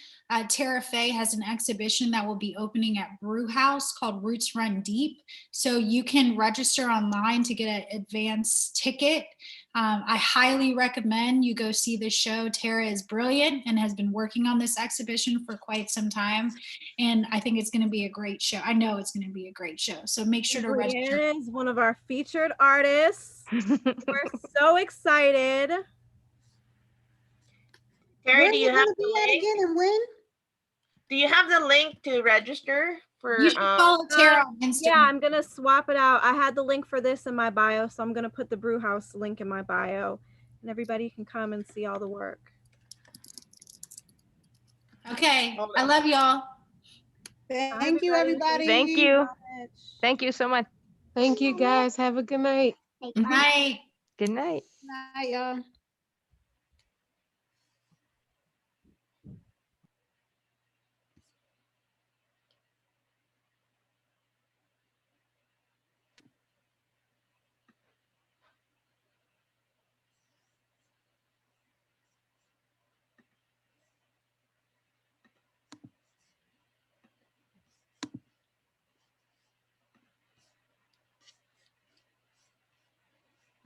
E: Tara Fay has an exhibition that will be opening at Brewhouse called Roots Run Deep. So you can register online to get an advance ticket. I highly recommend you go see the show. Tara is brilliant and has been working on this exhibition for quite some time. And I think it's going to be a great show. I know it's going to be a great show. So make sure to register.
J: Brianna is one of our featured artists. We're so excited.
C: Tara, do you have
B: the link? Again, and when?
C: Do you have the link to register for?
E: You should follow Tara on Instagram.
J: Yeah, I'm gonna swap it out. I had the link for this in my bio, so I'm gonna put the Brewhouse link in my bio, and everybody can come and see all the work.
E: Okay, I love y'all.
B: Thank you, everybody.
D: Thank you. Thank you so much.
K: Thank you, guys. Have a good night.
E: Good night.
D: Good night.
B: Night, y'all.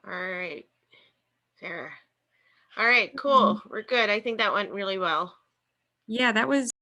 C: All right, Sarah. All right, cool. We're good. I think that went really well.
A: Yeah, that was